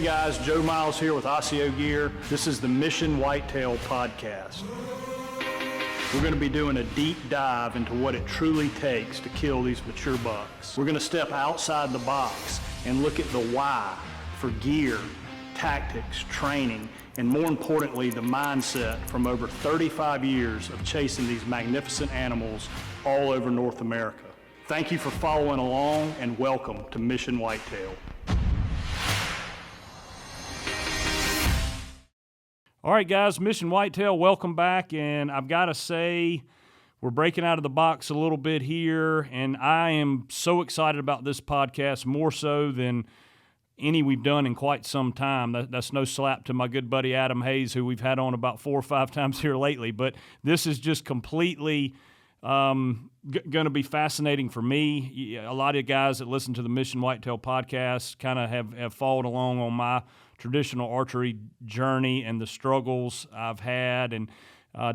Hey guys, Joe Miles here with Osseo Gear. This is the Mission Whitetail Podcast. We're going to be doing a deep dive into what it truly takes to kill these mature bucks. We're going to step outside the box and look at the why for gear, tactics, training, and more importantly, the mindset from over 35 years of chasing these magnificent animals all over North America. Thank you for following along and welcome to Mission Whitetail. All right, guys, Mission Whitetail, welcome back, and I've got to say, we're breaking out of the box a little bit here, and I am so excited about this podcast, more so than any we've done in quite some time. That's no slap to my good buddy Adam Hayes, who we've had on about 4 or 5 times here lately, but this is just completely going to be fascinating for me. A lot of guys that listen to the Mission Whitetail podcast kind of have followed along on my traditional archery journey and the struggles I've had. And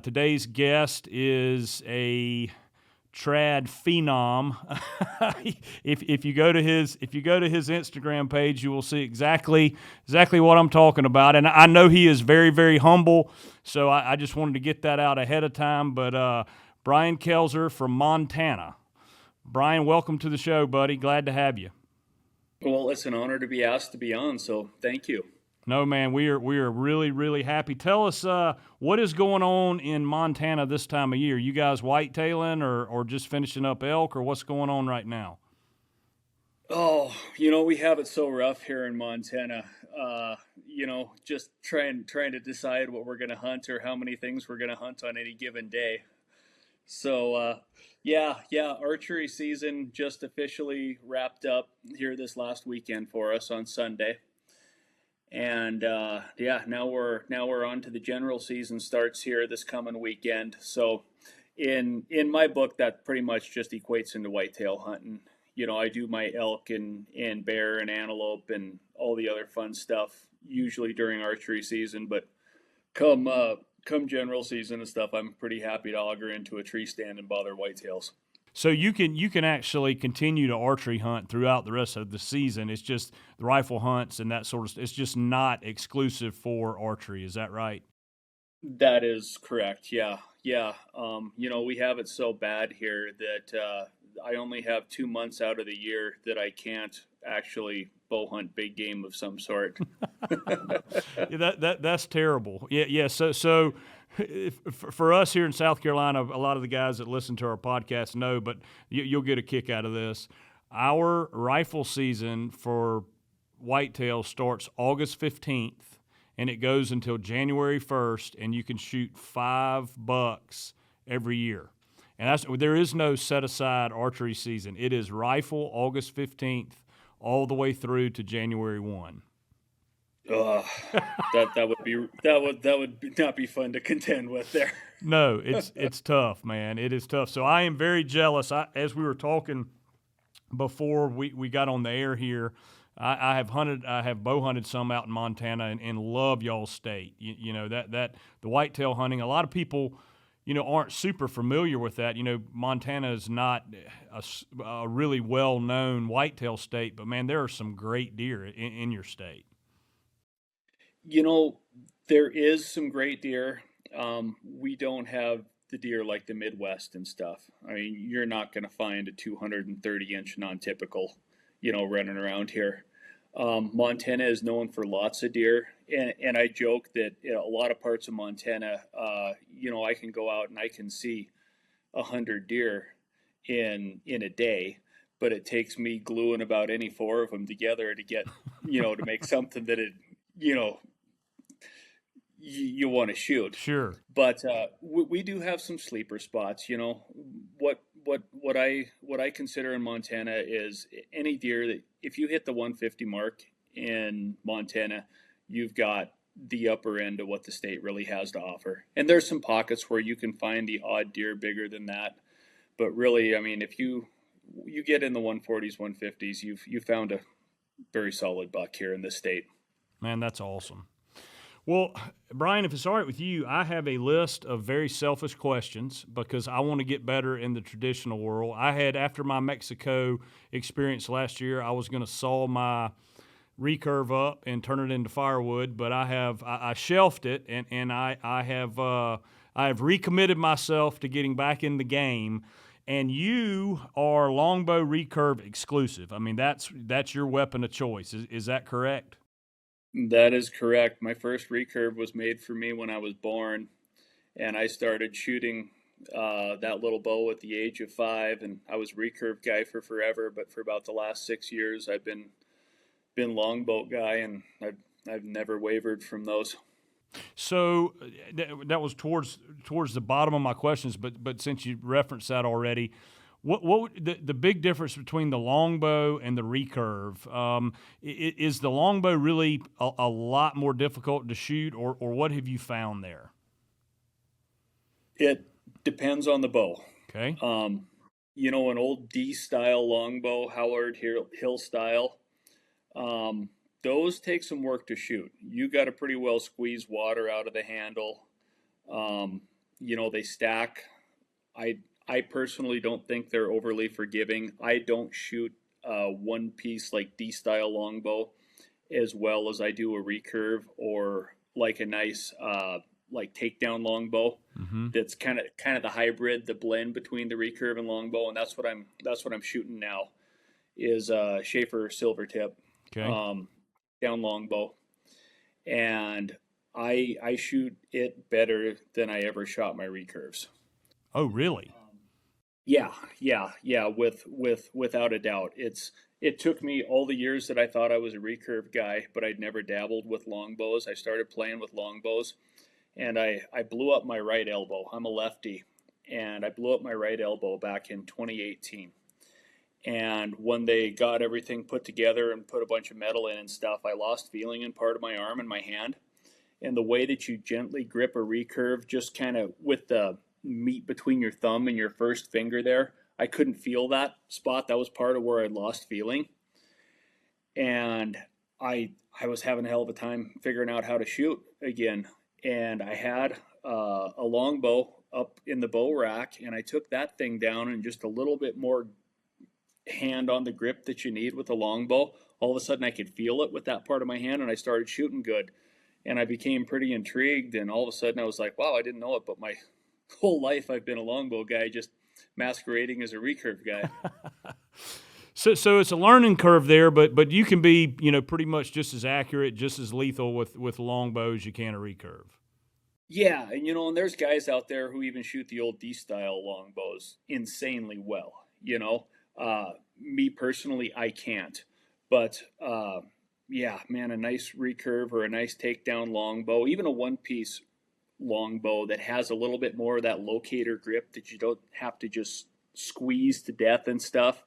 today's guest is a trad phenom. if you go to his Instagram page, you will see exactly what I'm talking about. And I know he is very, very humble, so I just wanted to get that out ahead of time. But Brian Koelzer from Montana. Brian, welcome to the show, buddy. Glad to have you. Well, it's an honor to be asked to be on, so thank you. No, man, we are really, really happy. Tell us what is going on in Montana this time of year. You guys whitetailing or just finishing up elk, or what's going on right now? Oh, we have it so rough here in Montana. Just trying to decide what we're going to hunt or how many things we're going to hunt on any given day. So, archery season just officially wrapped up here this last weekend for us on Sunday. And now we're on to the general season starts here this coming weekend. So in my book, that pretty much just equates into whitetail hunting. I do my elk and bear and antelope and all the other fun stuff usually during archery season, but come general season and stuff, I'm pretty happy to auger into a tree stand and bother whitetails. So you can actually continue to archery hunt throughout the rest of the season. It's just the rifle hunts and that sort of. It's just not exclusive for archery. Is that right? That is correct. Yeah. We have it so bad here that I only have 2 months out of the year that I can't actually bow hunt big game of some sort. That's terrible. Yeah. So. For us here in South Carolina, a lot of the guys that listen to our podcast know, but you'll get a kick out of this. Our rifle season for whitetail starts August 15th, and it goes until January 1st, and you can shoot 5 bucks every year. And there is no set-aside archery season. It is rifle August 15th all the way through to January 1. That would not be fun to contend with there. No, it's tough, man. It is tough. So I am very jealous. As we were talking before we got on the air here, I have bow hunted some out in Montana and love y'all's state. That the whitetail hunting. A lot of people, aren't super familiar with that. Montana is not a really well known whitetail state, but man, there are some great deer in your state. There is some great deer. We don't have the deer like the Midwest and stuff. I mean, you're not going to find a 230-inch non-typical, running around here. Montana is known for lots of deer, and I joke that a lot of parts of Montana, I can go out and I can see 100 deer in a day, but it takes me gluing about any 4 of them together to get, to make something that you want to shoot. Sure. But we do have some sleeper spots. What I consider in Montana is any deer that if you hit the 150 mark in Montana, you've got the upper end of what the state really has to offer. And there's some pockets where you can find the odd deer bigger than that. But really, I mean, if you get in the 140s, 150s, you found a very solid buck here in this state. Man, that's awesome. Well, Brian, if it's all right with you, I have a list of very selfish questions because I want to get better in the traditional world. After my Mexico experience last year, I was going to saw my recurve up and turn it into firewood, but I shelved it, and I have recommitted myself to getting back in the game. And you are longbow recurve exclusive. I mean, that's your weapon of choice. Is that correct? That is correct. My first recurve was made for me when I was born, and I started shooting that little bow at the age of 5, and I was recurve guy for forever. But for about the last 6 years, I've been longbow guy, and I've never wavered from those. So that was towards the bottom of my questions, but since you referenced that already, what the big difference between the longbow and the recurve? Is the longbow really a lot more difficult to shoot, or what have you found there? It depends on the bow. Okay. An old D style longbow, Howard Hill style. Those take some work to shoot. You got to pretty well squeeze water out of the handle. They stack. I personally don't think they're overly forgiving. I don't shoot one piece like D style longbow as well as I do a recurve or like a nice like takedown longbow. Mm-hmm. That's kind of the hybrid, the blend between the recurve and longbow, and that's what I'm shooting now. Is Schaefer Silvertip. Okay. Down longbow, and I shoot it better than I ever shot my recurves. Oh, really? Yeah, without a doubt. It took me all the years that I thought I was a recurve guy, but I'd never dabbled with longbows. I started playing with longbows, and I blew up my right elbow. I'm a lefty, and I blew up my right elbow back in 2018. And when they got everything put together and put a bunch of metal in and stuff, I lost feeling in part of my arm and my hand. And the way that you gently grip a recurve, just kind of with the meat between your thumb and your first finger there, I couldn't feel that spot. That was part of where I lost feeling. And I was having a hell of a time figuring out how to shoot again. And I had a longbow up in the bow rack, and I took that thing down and just a little bit more hand on the grip that you need with a longbow. All of a sudden I could feel it with that part of my hand, and I started shooting good, and I became pretty intrigued. And all of a sudden I was like, wow, I didn't know it, but my whole life I've been a longbow guy, just masquerading as a recurve guy. So it's a learning curve there, but you can be pretty much just as accurate, just as lethal with longbow as you can a recurve. Yeah, and there's guys out there who even shoot the old D style longbows insanely well. Me personally, I can't. But yeah, man, a nice recurve or a nice takedown longbow, even a one-piece longbow that has a little bit more of that locator grip that you don't have to just squeeze to death and stuff.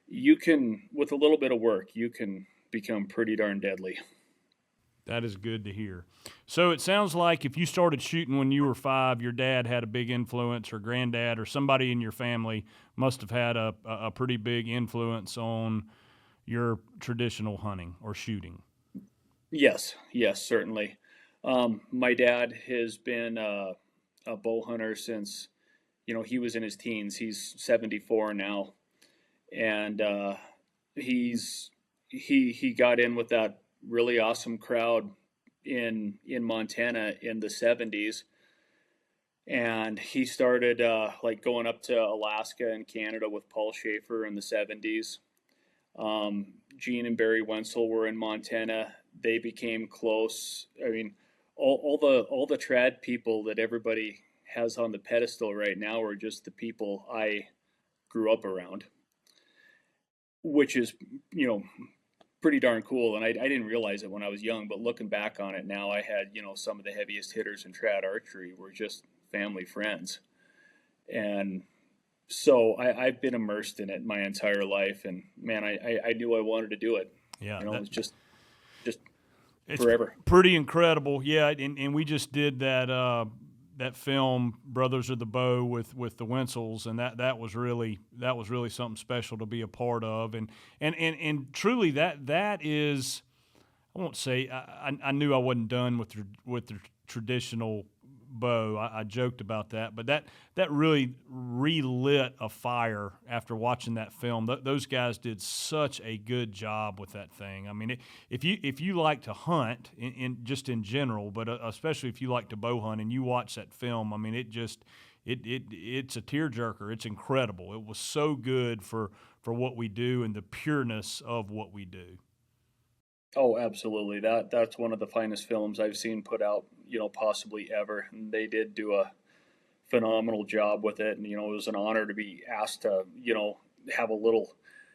You can, with a little bit of work, you can become pretty darn deadly. That is good to hear. So it sounds like if you started shooting when you were 5, your dad had a big influence, or granddad, or somebody in your family must have had a pretty big influence on your traditional hunting or shooting. Yes, certainly. My dad has been a bow hunter since, he was in his teens. He's 74 now, and he got in with that really awesome crowd in Montana in the 70s, and he started like going up to Alaska and Canada with Paul Schaefer in the 70s. Gene and Barry Wenzel were in Montana. They became close. I mean, all the trad people that everybody has on the pedestal right now are just the people I grew up around, which is, pretty darn cool. And I didn't realize it when I was young, but looking back on it now, I had, some of the heaviest hitters in trad archery were just family friends. And so I've been immersed in it my entire life, and man, I knew I wanted to do it. Yeah. It's just forever. Pretty incredible. Yeah. And we just did that film Brothers of the Bow with the Wenzels, and that was really something special to be a part of, and truly that is, I won't say I knew I wasn't done with the traditional bow. I joked about that, but that really relit a fire after watching that film. Those guys did such a good job with that thing. I mean, if you like to hunt in just in general, but especially if you like to bow hunt and you watch that film, I mean, it's a tearjerker. It's incredible. It was so good for what we do and the pureness of what we do. Oh, absolutely. That's one of the finest films I've seen put out, possibly ever. And they did do a phenomenal job with it. And, it was an honor to be asked to, have a little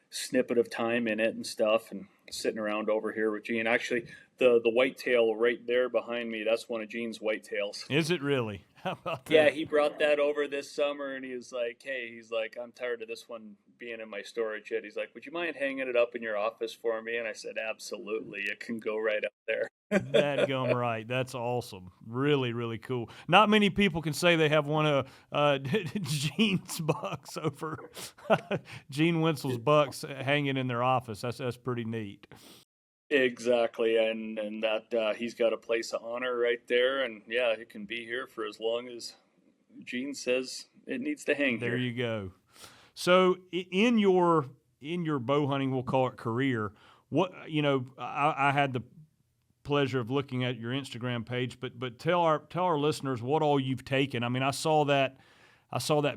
snippet of time in it and stuff, and sitting around over here with Gene. Actually, the whitetail right there behind me, that's one of Gene's whitetails. Is it really? How about that? Yeah, he brought that over this summer, and he was like, hey, I'm tired of this one being in my storage shed. He's like, would you mind hanging it up in your office for me? And I said, absolutely. It can go right up there. Dadgum right. That's awesome. Really, really cool. Not many people can say they have one of Gene's bucks over Gene Wenzel's bucks hanging in their office. That's pretty neat. Exactly, and that he's got a place of honor right there, and yeah, it can be here for as long as Gene says it needs to hang there here. You go. So in your bow hunting, we'll call it career, what I had the pleasure of looking at your Instagram page, but tell our listeners what all you've taken. I mean, I saw that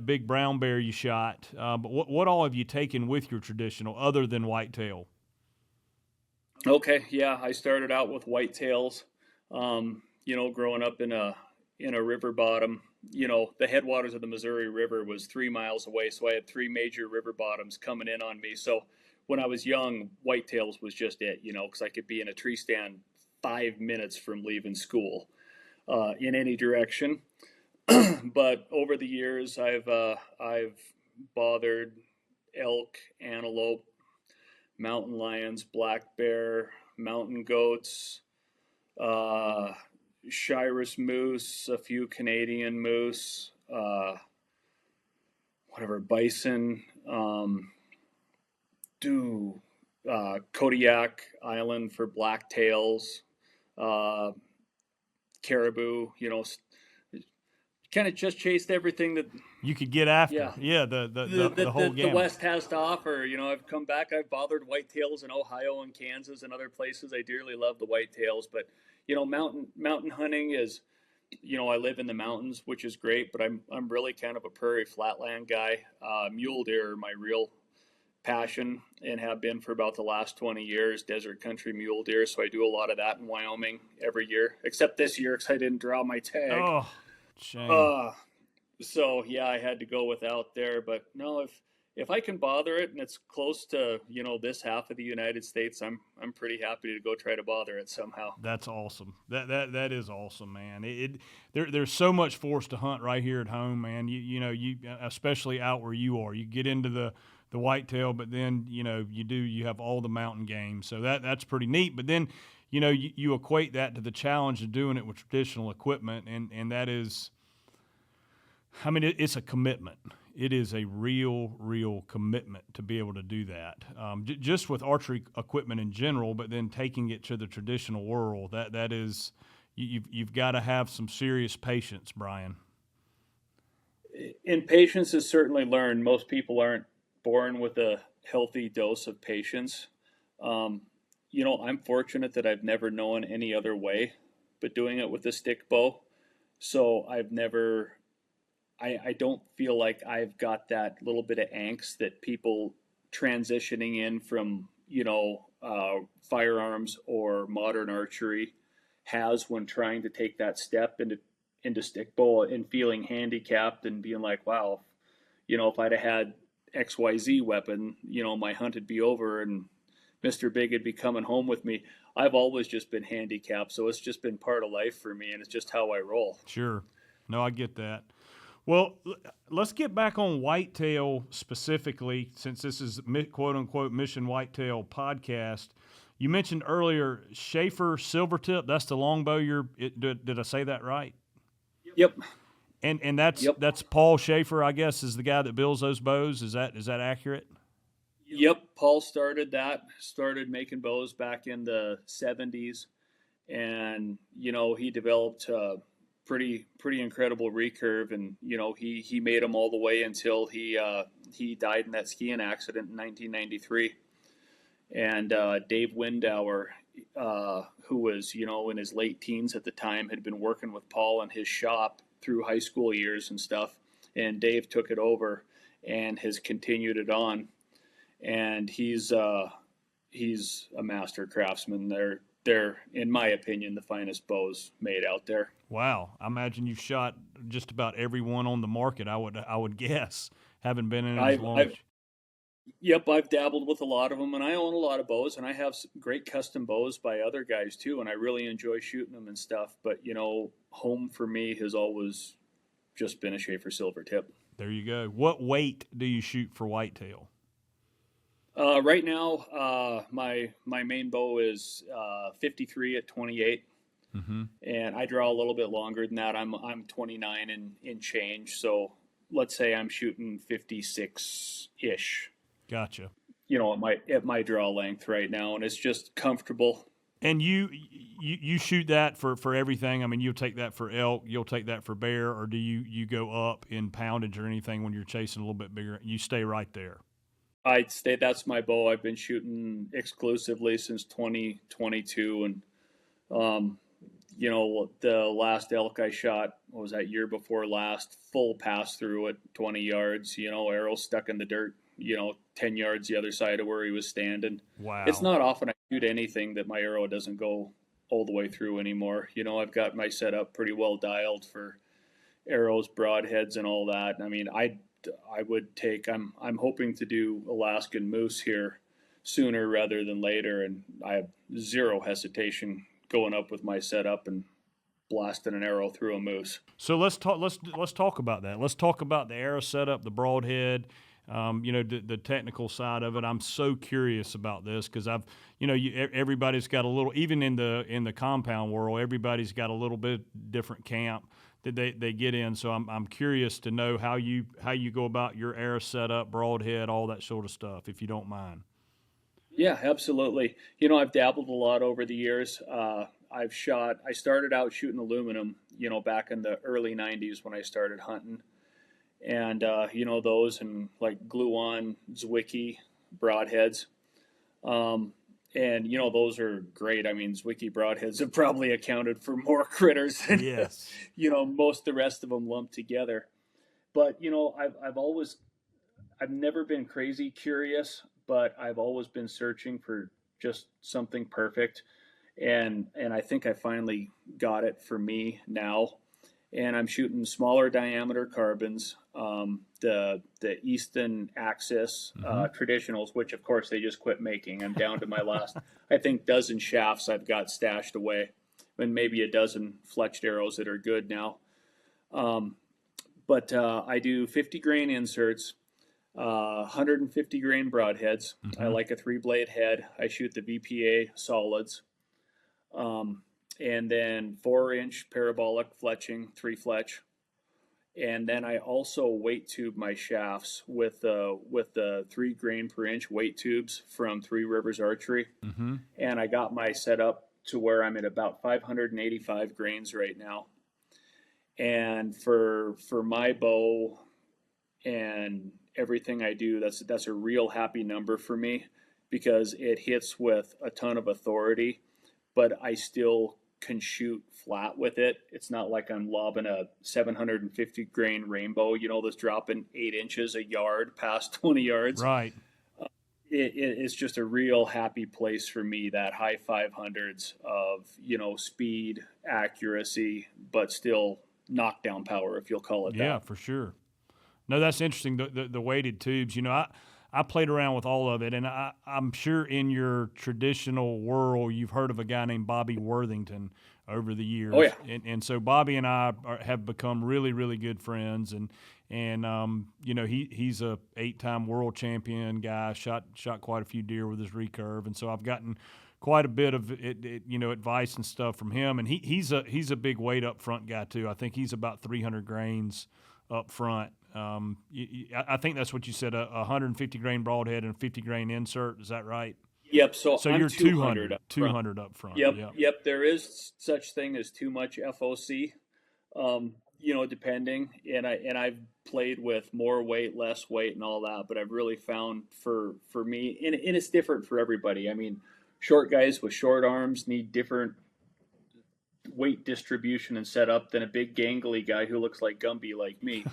big brown bear you shot, but what all have you taken with your traditional other than whitetail? Okay, yeah, I started out with whitetails. Growing up in a river bottom. The headwaters of the Missouri River was 3 miles away, so I had 3 major river bottoms coming in on me. So when I was young, whitetails was just it, because I could be in a tree stand 5 minutes from leaving school in any direction. But over the years, I've bothered elk, antelope, mountain lions, black bear, mountain goats, Shiras moose, a few Canadian moose, bison, Kodiak Island for blacktails, caribou, kind of just chased everything that you could get after. Yeah, the whole gamut. The West has to offer. I've come back. I've bothered whitetails in Ohio and Kansas and other places. I dearly love the whitetails, but mountain hunting is, I live in the mountains, which is great, but I'm really kind of a prairie flatland guy. Mule deer are my real passion and have been for about the last 20 years. Desert country mule deer, so I do a lot of that in Wyoming every year, except this year because I didn't draw my tag. Oh, shame. So yeah, I had to go without there. But no, if I can bother it and it's close to this half of the United States, I'm pretty happy to go try to bother it somehow. That's awesome. That is awesome, man. There's so much for us to hunt right here at home, man. You especially out where you are. You get into the whitetail, but then you have all the mountain game. So that's pretty neat. But then you equate that to the challenge of doing it with traditional equipment, and that is, I mean, it's a commitment. It is a real commitment to be able to do that. Just with archery equipment in general, but then taking it to the traditional world, that is, you've got to have some serious patience, Brian. And patience is certainly learned. Most people aren't born with a healthy dose of patience. I'm fortunate that I've never known any other way but doing it with a stick bow. So I don't feel like I've got that little bit of angst that people transitioning in from, firearms or modern archery has when trying to take that step into stick bow and feeling handicapped and being like, wow, if I'd have had XYZ weapon, my hunt would be over and Mr. Big would be coming home with me. I've always just been handicapped, so it's just been part of life for me, and it's just how I roll. Sure. No, I get that. Well, let's get back on whitetail specifically, since this is quote-unquote Mission Whitetail podcast. You mentioned earlier Schaefer Silvertip. That's the longbow did I say that right? Yep. And that's Paul Schaefer, I guess, is the guy that builds those bows. Is that accurate? Yep. Paul started making bows back in the 70s. And, he developed pretty incredible recurve, and he made them all the way until he died in that skiing accident in 1993. And Dave Windauer, who was in his late teens at the time, had been working with Paul in his shop through high school years and stuff, and Dave took it over and has continued it on, and he's a master craftsman. They're, in my opinion, the finest bows made out there. Wow. I imagine you've shot just about every one on the market, I would guess, having been in it as long. Yep, I've dabbled with a lot of them, and I own a lot of bows, and I have great custom bows by other guys too, and I really enjoy shooting them and stuff. But home for me has always just been a Schaefer Silvertip. There you go. What weight do you shoot for whitetail? Right now, my main bow is 53 at 28, and I draw a little bit longer than that. I'm 29 in change, so let's say I'm shooting 56-ish. Gotcha. At my draw length right now, and it's just comfortable. And you shoot that for everything? I mean, you'll take that for elk, you'll take that for bear, or do you go up in poundage or anything when you're chasing a little bit bigger? You stay right there? I'd say that's my bow. I've been shooting exclusively since 2022, and the last elk I shot, what was that, year before last, full pass through at 20 yards, arrow stuck in the dirt, 10 yards the other side of where he was standing. Wow. It's not often I shoot anything that my arrow doesn't go all the way through anymore. I've got my setup pretty well dialed for arrows, broadheads, and all that. I mean, I would take, I'm hoping to do Alaskan moose here sooner rather than later, and I have zero hesitation going up with my setup and blasting an arrow through a moose. So let's talk about that. Let's talk about the arrow setup, the broadhead, the technical side of it. I'm so curious about this because everybody's got a little, even in the compound world, everybody's got a little bit different camp that they get in. So I'm curious to know how you go about your arrow setup, broadhead, all that sort of stuff, if you don't mind. Yeah, absolutely. I've dabbled a lot over the years. I started out shooting aluminum, back in the early 90s when I started hunting. And, those and like glue-on Zwickey broadheads. And, those are great. I mean, Zwickey broadheads have probably accounted for more critters than, yes. Most of the rest of them lumped together. But, I've never been crazy curious, but I've always been searching for just something perfect. And I think I finally got it for me now. And I'm shooting smaller diameter carbons, the Easton Axis traditionals, which of course they just quit making. I'm down to my last, I think, dozen shafts I've got stashed away, and maybe a dozen fletched arrows that are good now. But I do 50 grain inserts, 150 grain broadheads. I like a 3-blade head. I shoot the VPA solids. And then 4-inch parabolic fletching, 3-fletch. And then I also weight tube my shafts with the 3 grain per inch weight tubes from Three Rivers Archery. And I got my set up to where I'm at about 585 grains right now. And for my bow and everything I do, that's a real happy number for me because it hits with a ton of authority, but I still can shoot flat with it. It's not like I'm lobbing a 750 grain rainbow, that's dropping 8 inches a yard past 20 yards. Right. It's just a real happy place for me, that high 500s of, speed, accuracy, but still knockdown power, if you'll call it that. Yeah, for sure. No, that's interesting. The weighted tubes, I played around with all of it, and I'm sure in your traditional world you've heard of a guy named Bobby Worthington over the years. Oh, yeah. And so Bobby and I have become really, really good friends, and he's a 8-time world champion guy, shot quite a few deer with his recurve, and so I've gotten quite a bit of advice and stuff from him, and he's a big weight up front guy too. I think he's about 300 grains up front. I think that's what you said, a 150 grain broadhead and a 50 grain insert. Is that right? Yep. So you're 200 up front. Yep. There is such thing as too much FOC. Depending, and I've played with more weight, less weight, and all that. But I've really found for me, and it's different for everybody. I mean, short guys with short arms need different weight distribution and setup than a big gangly guy who looks like Gumby like me.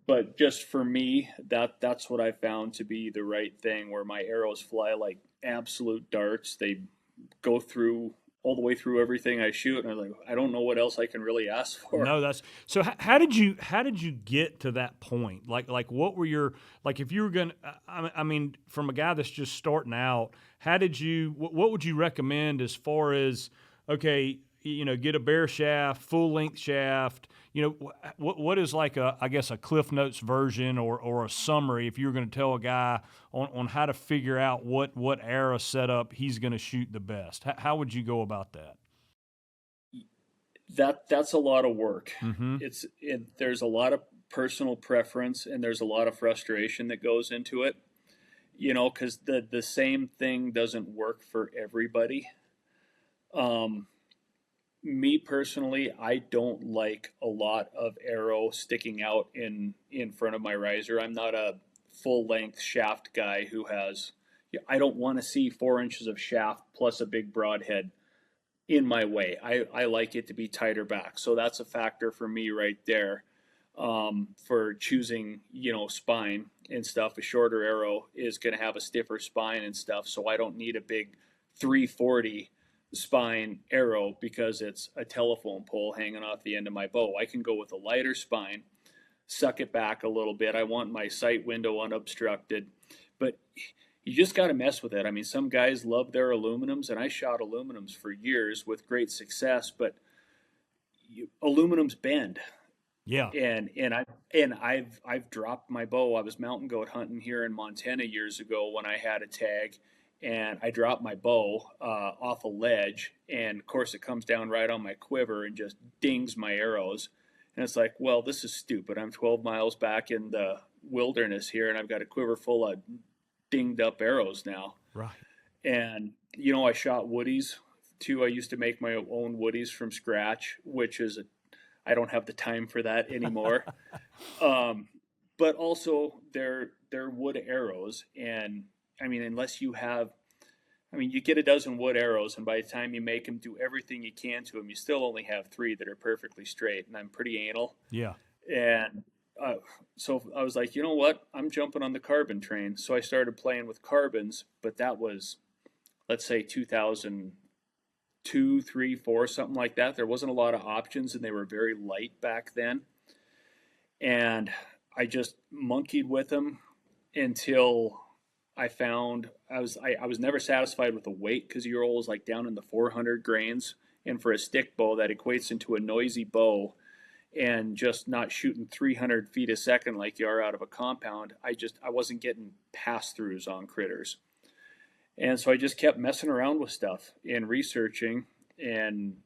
But just for me, that's what I found to be the right thing. Where my arrows fly like absolute darts. They go through all the way through everything I shoot, and I'm like, I don't know what else I can really ask for. No, that's so. How did you get to that point? Like what were your like if you were gonna? I mean, from a guy that's just starting out, how did you? What would you recommend as far as okay, get a bare shaft, full length shaft. What is like I guess a Cliff Notes version or a summary if you were going to tell a guy on how to figure out what arrow setup he's going to shoot the best? How would you go about that? That's a lot of work. Mm-hmm. There's a lot of personal preference and there's a lot of frustration that goes into it. Because the same thing doesn't work for everybody. Me personally, I don't like a lot of arrow sticking out in front of my riser. I'm not a full length shaft guy who has. I don't want to see 4 inches of shaft plus a big broadhead in my way. I like it to be tighter back, so that's a factor for me right there. For choosing, spine and stuff, a shorter arrow is going to have a stiffer spine and stuff, so I don't need a big 340 spine arrow because it's a telephone pole hanging off the end of my bow. I can go with a lighter spine, suck it back a little bit. I want my sight window unobstructed, but you just got to mess with it. I mean, some guys love their aluminums, and I shot aluminums for years with great success, but aluminums bend. Yeah. And I've dropped my bow. I was mountain goat hunting here in Montana years ago when I had a tag, and I dropped my bow off a ledge, and of course it comes down right on my quiver and just dings my arrows. And it's like, well, this is stupid. I'm 12 miles back in the wilderness here, and I've got a quiver full of dinged up arrows now. Right. And I shot woodies too. I used to make my own woodies from scratch, which is I don't have the time for that anymore. But also they're wood arrows, and I mean, unless you have, you get a dozen wood arrows, and by the time you make them, do everything you can to them, you still only have 3 that are perfectly straight. And I'm pretty anal. Yeah. And so I was like, you know what? I'm jumping on the carbon train. So I started playing with carbons, but that was, let's say, 2002, 3, 4, something like that. There wasn't a lot of options, and they were very light back then. And I just monkeyed with them until I found I was never satisfied with the weight, because you're always like down in the 400 grains, and for a stick bow that equates into a noisy bow, and just not shooting 300 feet a second like you are out of a compound. I wasn't getting pass throughs on critters, and so I just kept messing around with stuff and researching, and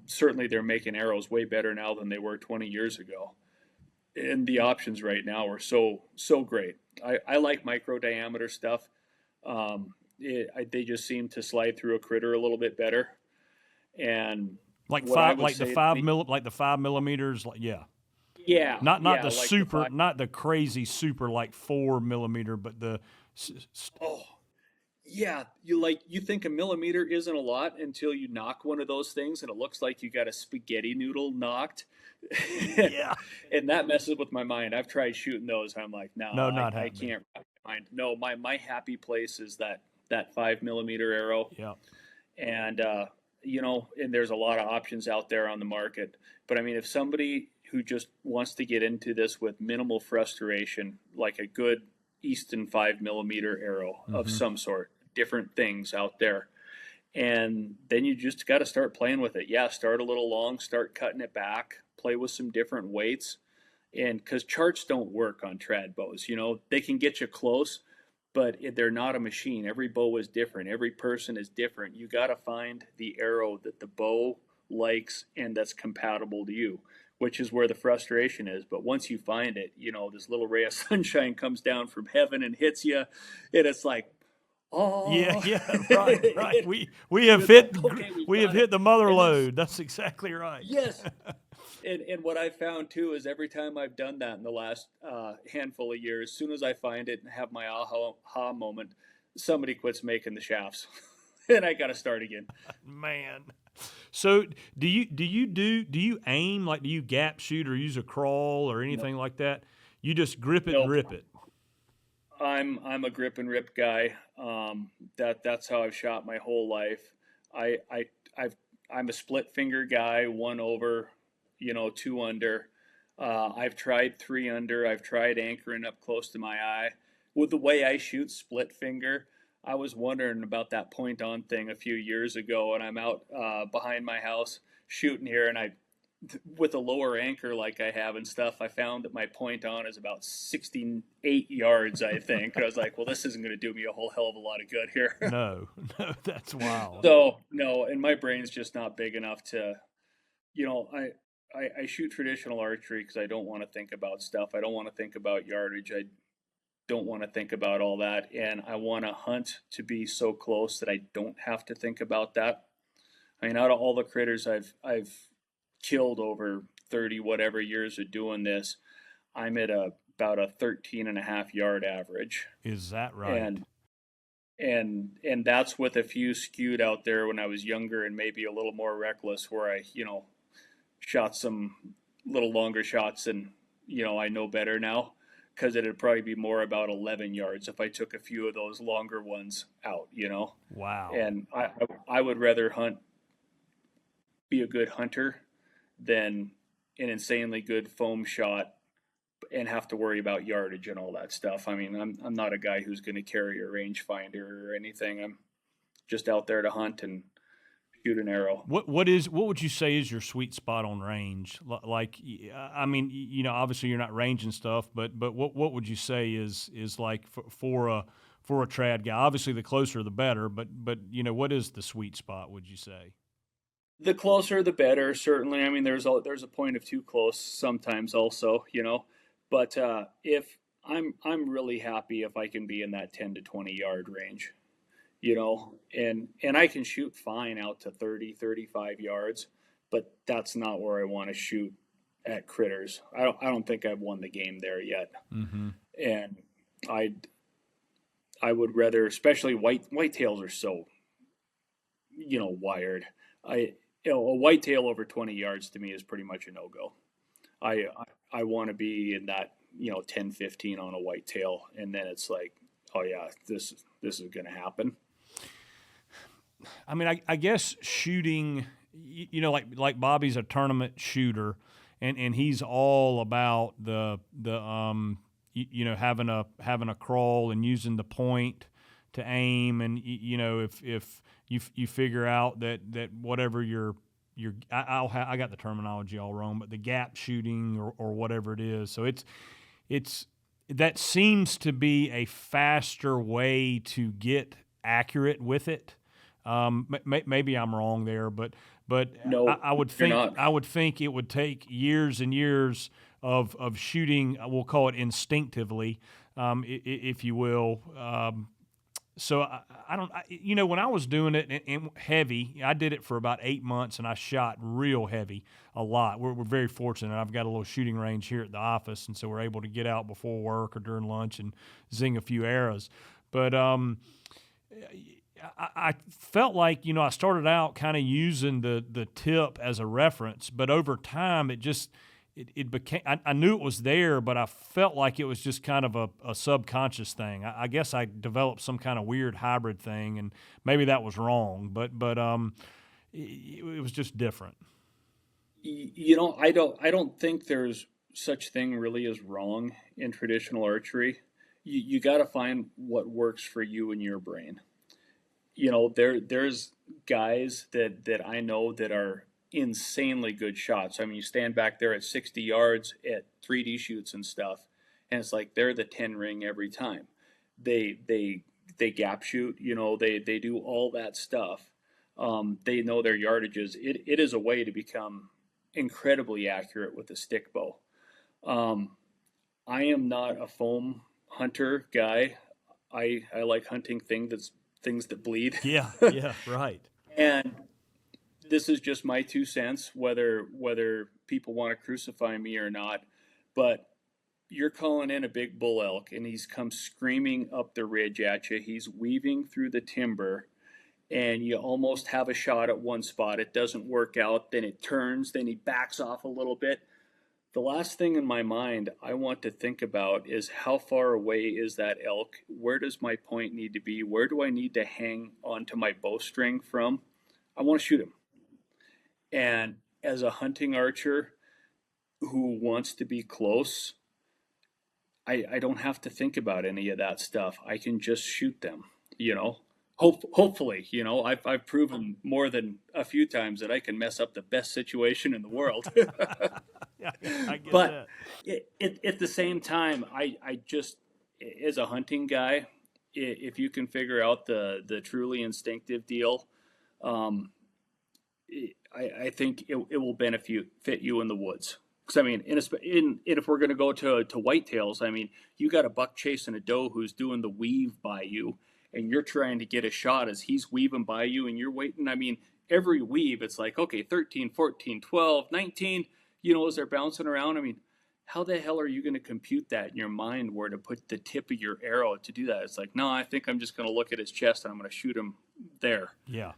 certainly they're making arrows way better now than they were 20 years ago. And the options right now are so great. I like micro diameter stuff. They just seem to slide through a critter a little bit better. And like the 5 millimeters. Yeah. Not yeah, the like super, not the crazy super like 4 millimeter, but the. Oh, yeah. You think a millimeter isn't a lot until you knock one of those things, and it looks like you got a spaghetti noodle knocked. Yeah. And that messes with my mind. I've tried shooting those. I'm like, no, I can't wrap my mind. No, my happy place is that 5 millimeter arrow. Yeah. And and there's a lot of options out there on the market. But I mean, if somebody who just wants to get into this with minimal frustration, like a good Easton 5 millimeter arrow of some sort, different things out there. And then you just got to start playing with it. Yeah, start a little long, start cutting it back, play with some different weights. And because charts don't work on trad bows, they can get you close, but they're not a machine. Every bow is different. Every person is different. You got to find the arrow that the bow likes and that's compatible to you, which is where the frustration is. But once you find it, this little ray of sunshine comes down from heaven and hits you, and it's like, Oh, Yeah, right, right. it, We it have was like, hit okay, we've we have got it. hit the mother And then, lode. That's exactly right. yes. And what I found too is every time I've done that in the last handful of years, as soon as I find it and have my aha moment, somebody quits making the shafts, and I got to start again. Man. So do you aim, like do you gap shoot or use a crawl or No, anything like that? You just grip it and nope. rip it. I'm a grip and rip guy. That's how I've shot my whole life. I I I've I'm a split finger guy, one over, two under. I've tried three under. I've tried anchoring up close to my eye. With the way I shoot split finger, I was wondering about that point on thing a few years ago, and I'm out behind my house shooting here, and I with a lower anchor like I have and stuff, I found that my point on is about 68 yards, I think. I was like, well, this isn't going to do me a whole hell of a lot of good here. No, no, that's wild. So, no, and my brain's just not big enough to, you know, I shoot traditional archery because I don't want to think about stuff. I don't want to think about yardage. I don't want to think about all that. And I want to hunt to be so close that I don't have to think about that. I mean, out of all the critters I've killed over 30 whatever years of doing this, I'm at about a 13 and a half yard average. Is that right? And and that's with a few skewed out there when I was younger and maybe a little more reckless where I, shot some little longer shots and, I know better now because it'd probably be more about 11 yards if I took a few of those longer ones out. Wow. And I would rather be a good hunter than an insanely good foam shot and have to worry about yardage and all that stuff. I mean, I'm not a guy who's going to carry a rangefinder or anything. I'm just out there to hunt and shoot an arrow. What would you say is your sweet spot on range? Like, I mean, obviously you're not ranging stuff, but what would you say is like for a trad guy? Obviously, the closer the better, but what is the sweet spot? Would you say? The closer, the better. Certainly, I mean, there's a point of too close sometimes, also. But if I'm really happy if I can be in that 10 to 20 yard range. And I can shoot fine out to 30, 35 yards, but that's not where I want to shoot at critters. I don't think I've won the game there yet. Mm-hmm. And I I would rather, especially whitetails are so, wired. I a whitetail over 20 yards to me is pretty much a no-go. I I want to be in that, 10, 15 on a whitetail, and then it's like, oh yeah, this is going to happen. I mean, I guess shooting, like Bobby's a tournament shooter, and he's all about having a crawl and using the point to aim, and if you figure out that whatever I got the terminology all wrong, but the gap shooting or whatever it is, so it's that seems to be a faster way to get accurate with it. Maybe I'm wrong there, but No, I would you're think not. it would take years and years of shooting. We'll call it instinctively, if you will. So I don't. When I was doing it and heavy, I did it for about 8 months, and I shot real heavy a lot. We're very fortunate. I've got a little shooting range here at the office, and so we're able to get out before work or during lunch and zing a few arrows. But I felt like I started out kind of using the tip as a reference, but over time it became, I knew it was there, but I felt like it was just kind of a subconscious thing. I guess I developed some kind of weird hybrid thing, and maybe that was wrong, but it was just different. I don't think there's such thing really as wrong in traditional archery. You got to find what works for you and your brain. There's guys that I know that are insanely good shots. I mean, you stand back there at 60 yards at 3D shoots and stuff, and it's like they're the 10 ring every time. They gap shoot, they do all that stuff. They know their yardages. It is a way to become incredibly accurate with a stick bow. Um, I am not a foam hunter guy. I like hunting things that's things that bleed. Yeah, yeah, right. And this is just my 2 cents, whether people want to crucify me or not. But you're calling in a big bull elk, and he's come screaming up the ridge at you. He's weaving through the timber, and you almost have a shot at one spot. It doesn't work out. Then it turns. Then he backs off a little bit. The last thing in my mind I want to think about is how far away is that elk? Where does my point need to be? Where do I need to hang onto my bowstring from? I want to shoot him. And as a hunting archer who wants to be close, I don't have to think about any of that stuff. I can just shoot them, you know. Hopefully, you know, I've proven more than a few times that I can mess up the best situation in the world. Yeah, I get But that. at the same time, I just, as a hunting guy, if you can figure out the truly instinctive deal, um, I think it will benefit you in the woods. Because I mean, if we're going to go to whitetails, I mean, you got a buck chasing a doe who's doing the weave by you, and you're trying to get a shot as he's weaving by you, and you're waiting. I mean, every weave, it's like, okay, 13, 14, 12, 19, you know, as they're bouncing around. I mean, how the hell are you going to compute that in your mind where to put the tip of your arrow to do that? It's like, no, I think I'm just going to look at his chest and I'm going to shoot him there Yeah,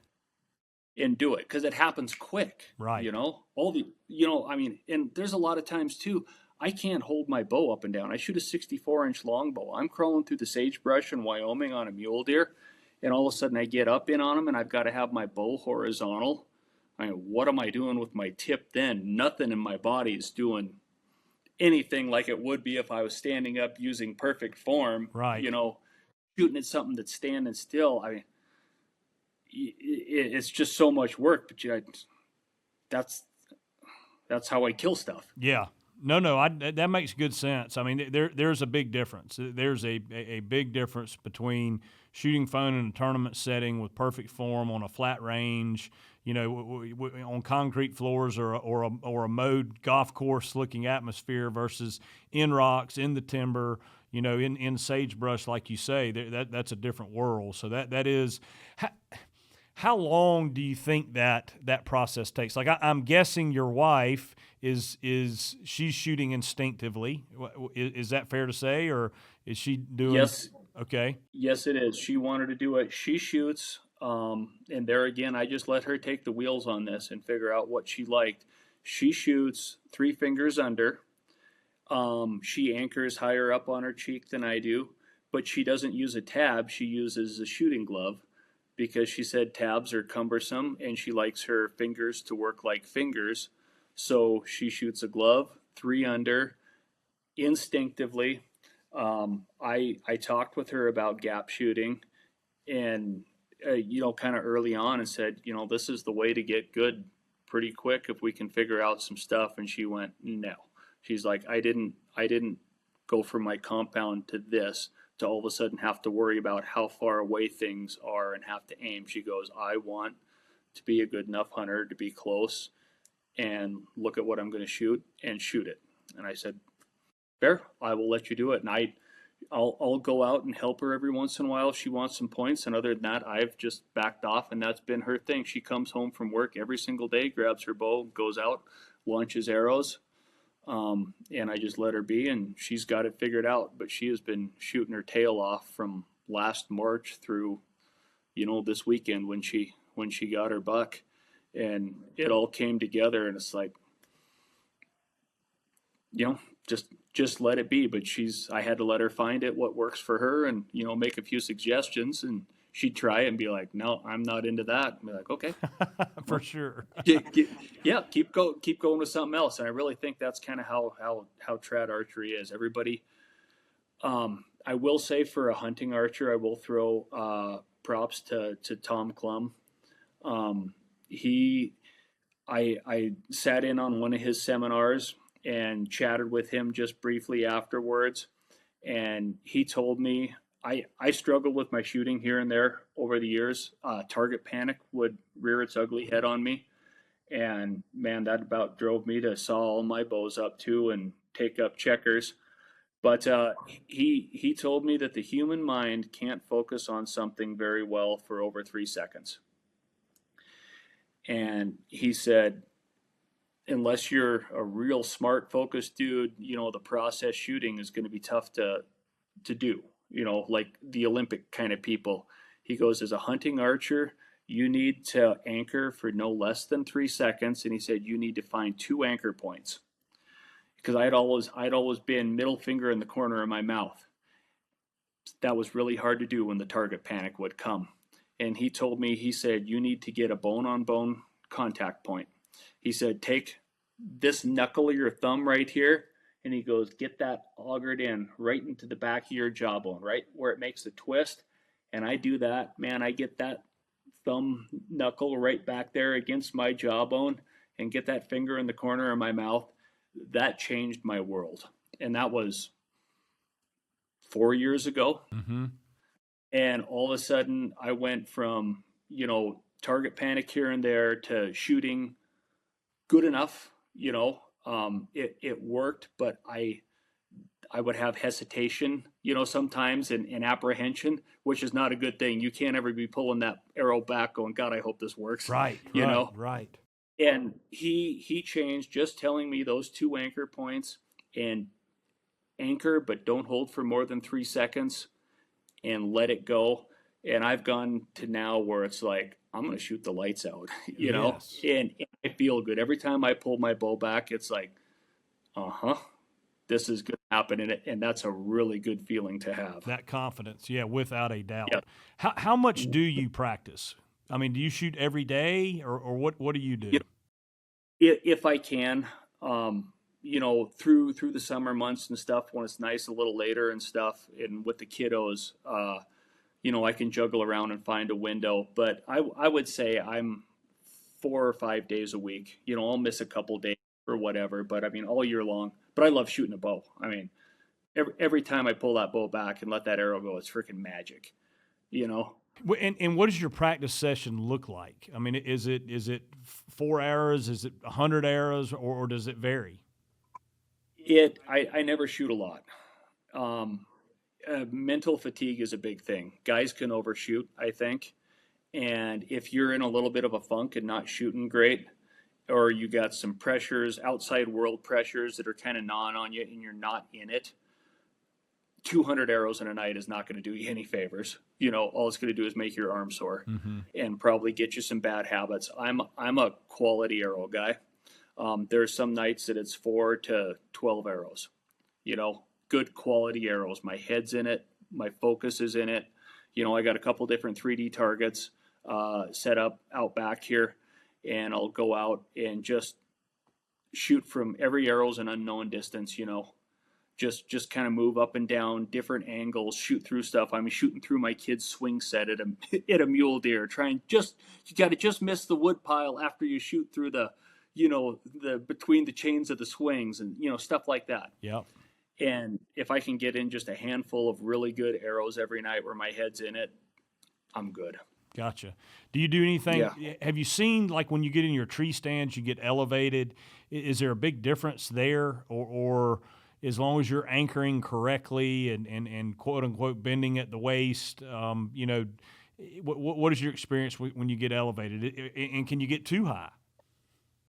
and do it because it happens quick. right. I mean, and there's a lot of times too. I can't hold my bow up and down. I shoot a 64-inch longbow. I'm crawling through the sagebrush in Wyoming on a mule deer, and all of a sudden I get up in on him, and I've got to have my bow horizontal. I mean, what am I doing with my tip then? Nothing in my body is doing anything like it would be if I was standing up using perfect form. Right. You know, shooting at something that's standing still. I mean, it's just so much work, but that's that's how I kill stuff. Yeah. No, that makes good sense. I mean, there's a big difference. There's a big difference between shooting phone in a tournament setting with perfect form on a flat range, you know, on concrete floors or a mowed golf course looking atmosphere versus in rocks, in the timber, you know, in sagebrush, like you say. That's a different world. So that is. How long do you think that process takes? Like I'm guessing your wife is she's shooting instinctively. Is that fair to say, or is she doing? Yes, Okay, yes, it is. She wanted to do it. She shoots, and there again, I just let her take the wheels on this and figure out what she liked. She shoots three fingers under. She anchors higher up on her cheek than I do, but she doesn't use a tab. She uses a shooting glove because she said tabs are cumbersome and she likes her fingers to work like fingers. So she shoots a glove, three under, instinctively. I talked with her about gap shooting and, you know, kind of early on and said, you know, this is the way to get good pretty quick if we can figure out some stuff. And she went, no. She's like, I didn't go from my compound to this to all of a sudden have to worry about how far away things are and have to aim. She goes, I want to be a good enough hunter to be close and look at what I'm going to shoot and shoot it. And I said, fair, I will let you do it. And I'll go out and help her every once in a while if she wants some points. And other than that, I've just backed off, and that's been her thing. She comes home from work every single day, grabs her bow, goes out, launches arrows, and I just let her be, and she's got it figured out. But she has been shooting her tail off from last March through, you know, this weekend when she got her buck, and it all came together. And it's like, you know, just let it be. But I had to let her find it, what works for her, and, you know, make a few suggestions, and she'd try it and be like, no, I'm not into that. And be like, okay, for sure. yeah, keep going with something else. And I really think that's kind of how trad archery is. Everybody, I will say for a hunting archer, I will throw props to Tom Klum. He I sat in on one of his seminars and chatted with him just briefly afterwards, and he told me I struggled with my shooting here and there over the years. Target panic would rear its ugly head on me, and man, that about drove me to saw all my bows up too and take up checkers. But he told me that the human mind can't focus on something very well for over 3 seconds. And he said, unless you're a real smart, focused dude, the process shooting is going to be tough to do. Like the Olympic kind of people. He goes, as a hunting archer, you need to anchor for no less than 3 seconds, and he said you need to find 2 anchor points. Because I'd always been middle finger in the corner of my mouth. That was really hard to do when the target panic would come. And he said, you need to get a bone on bone contact point. He said, take this knuckle of your thumb right here, and he goes, get that augered in right into the back of your jawbone, right where it makes the twist. And I do that, man, I get that thumb knuckle right back there against my jawbone and get that finger in the corner of my mouth. That changed my world. And that was 4 years ago. Mm-hmm. And all of a sudden I went from, target panic here and there to shooting good enough. It worked, but I would have hesitation, sometimes and apprehension, which is not a good thing. You can't ever be pulling that arrow back going, God, I hope this works. Right. Right. And he changed just telling me those 2 anchor points, and anchor, but don't hold for more than 3 seconds and let it go. And I've gone to now where it's like, I'm going to shoot the lights out, Yes. and I feel good. Every time I pull my bow back, it's like, this is going to happen. And that's a really good feeling to have. That confidence. Yeah, without a doubt. Yeah. How much do you practice? I mean, do you shoot every day or what do you do? If I can, through the summer months and stuff, when it's nice a little later and stuff, and with the kiddos, I can juggle around and find a window. But I would say I'm 4 or 5 days a week. I'll miss a couple days or whatever, but I mean, all year long. But I love shooting a bow. I mean, every time I pull that bow back and let that arrow go, it's freaking magic, And what does your practice session look like? I mean, is it 4 arrows? Is it 100 arrows, or does it vary? I never shoot a lot. Mental fatigue is a big thing. Guys can overshoot, I think. And if you're in a little bit of a funk and not shooting great, or you got some pressures, outside world pressures that are kind of gnawing on you and you're not in it, 200 arrows in a night is not going to do you any favors. All it's going to do is make your arm sore and probably get you some bad habits. I'm a quality arrow guy. There's some nights that it's 4 to 12 arrows, good quality arrows. My head's in it. My focus is in it. I got a couple different 3D targets set up out back here, and I'll go out and just shoot from every arrow's an unknown distance, just kind of move up and down different angles, shoot through stuff. I'm shooting through my kid's swing set at a mule deer, you got to just miss the wood pile after you shoot through the between the chains of the swings and, stuff like that. Yeah. And if I can get in just a handful of really good arrows every night where my head's in it, I'm good. Gotcha. Do you do anything? Yeah. Have you seen, like, when you get in your tree stands, you get elevated? Is there a big difference there, or as long as you're anchoring correctly and quote unquote bending at the waist, what is your experience when you get elevated? And can you get too high?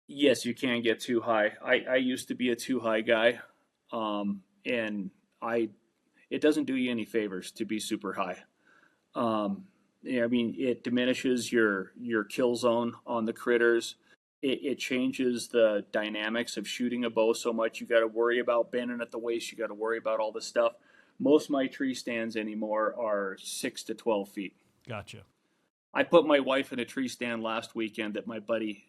Yes, you can get too high. I used to be a too high guy, and it doesn't do you any favors to be super high. It diminishes your kill zone on the critters. It changes the dynamics of shooting a bow so much. You got to worry about bending at the waist. You got to worry about all this stuff. Most of my tree stands anymore are 6 to 12 feet. Gotcha. I put my wife in a tree stand last weekend that my buddy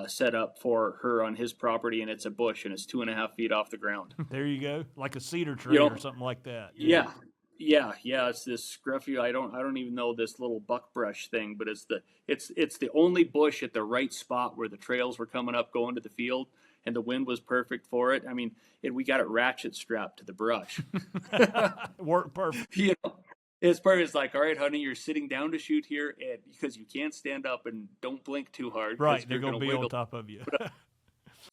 set up for her on his property, and it's a bush, and it's 2.5 feet off the ground. There you go, like a cedar tree or something like that. Yeah. It's this scruffy. I don't even know this little buckbrush thing, but it's the only bush at the right spot where the trails were coming up going to the field, and the wind was perfect for it. I mean, we got it ratchet strapped to the brush. Worked perfect. It's perfect. It's like, all right, honey, you're sitting down to shoot here, and because you can't stand up and don't blink too hard. Right, they're going to be on top of you.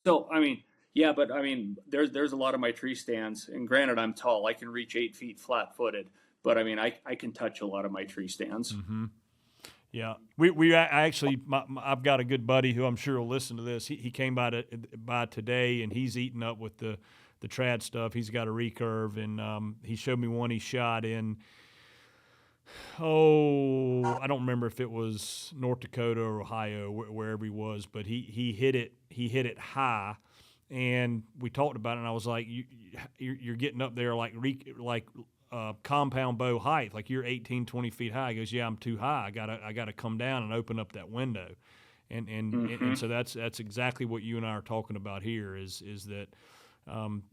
So, I mean, Yeah, but I mean, there's a lot of my tree stands, and granted, I'm tall. I can reach 8 feet flat footed, but I mean, I can touch a lot of my tree stands. Mm-hmm. Yeah, I actually I've got a good buddy who I'm sure will listen to this. He came by today, and he's eating up with the trad stuff. He's got a recurve, and he showed me one he shot in. Oh, I don't remember if it was North Dakota or Ohio, wherever he was, but he hit it. He hit it high, and we talked about it. And I was like, you're getting up there like compound bow height, like you're 18, 20 feet high." He goes, "Yeah, I'm too high. I gotta come down and open up that window." And Hmm. so that's exactly what you and I are talking about here. Is that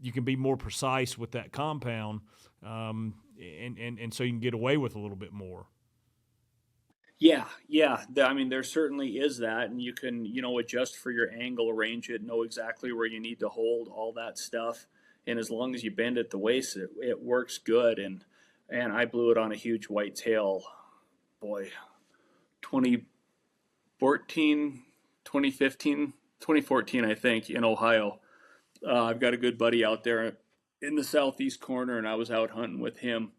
you can be more precise with that compound, and so you can get away with a little bit more. Yeah, yeah. I mean, there certainly is that, and you can, adjust for your angle, arrange it, know exactly where you need to hold, all that stuff. And as long as you bend at the waist, it works good. And I blew it on a huge whitetail, boy, 2014, 2015, 2014, I think, in Ohio. I've got a good buddy out there in the southeast corner, and I was out hunting with him.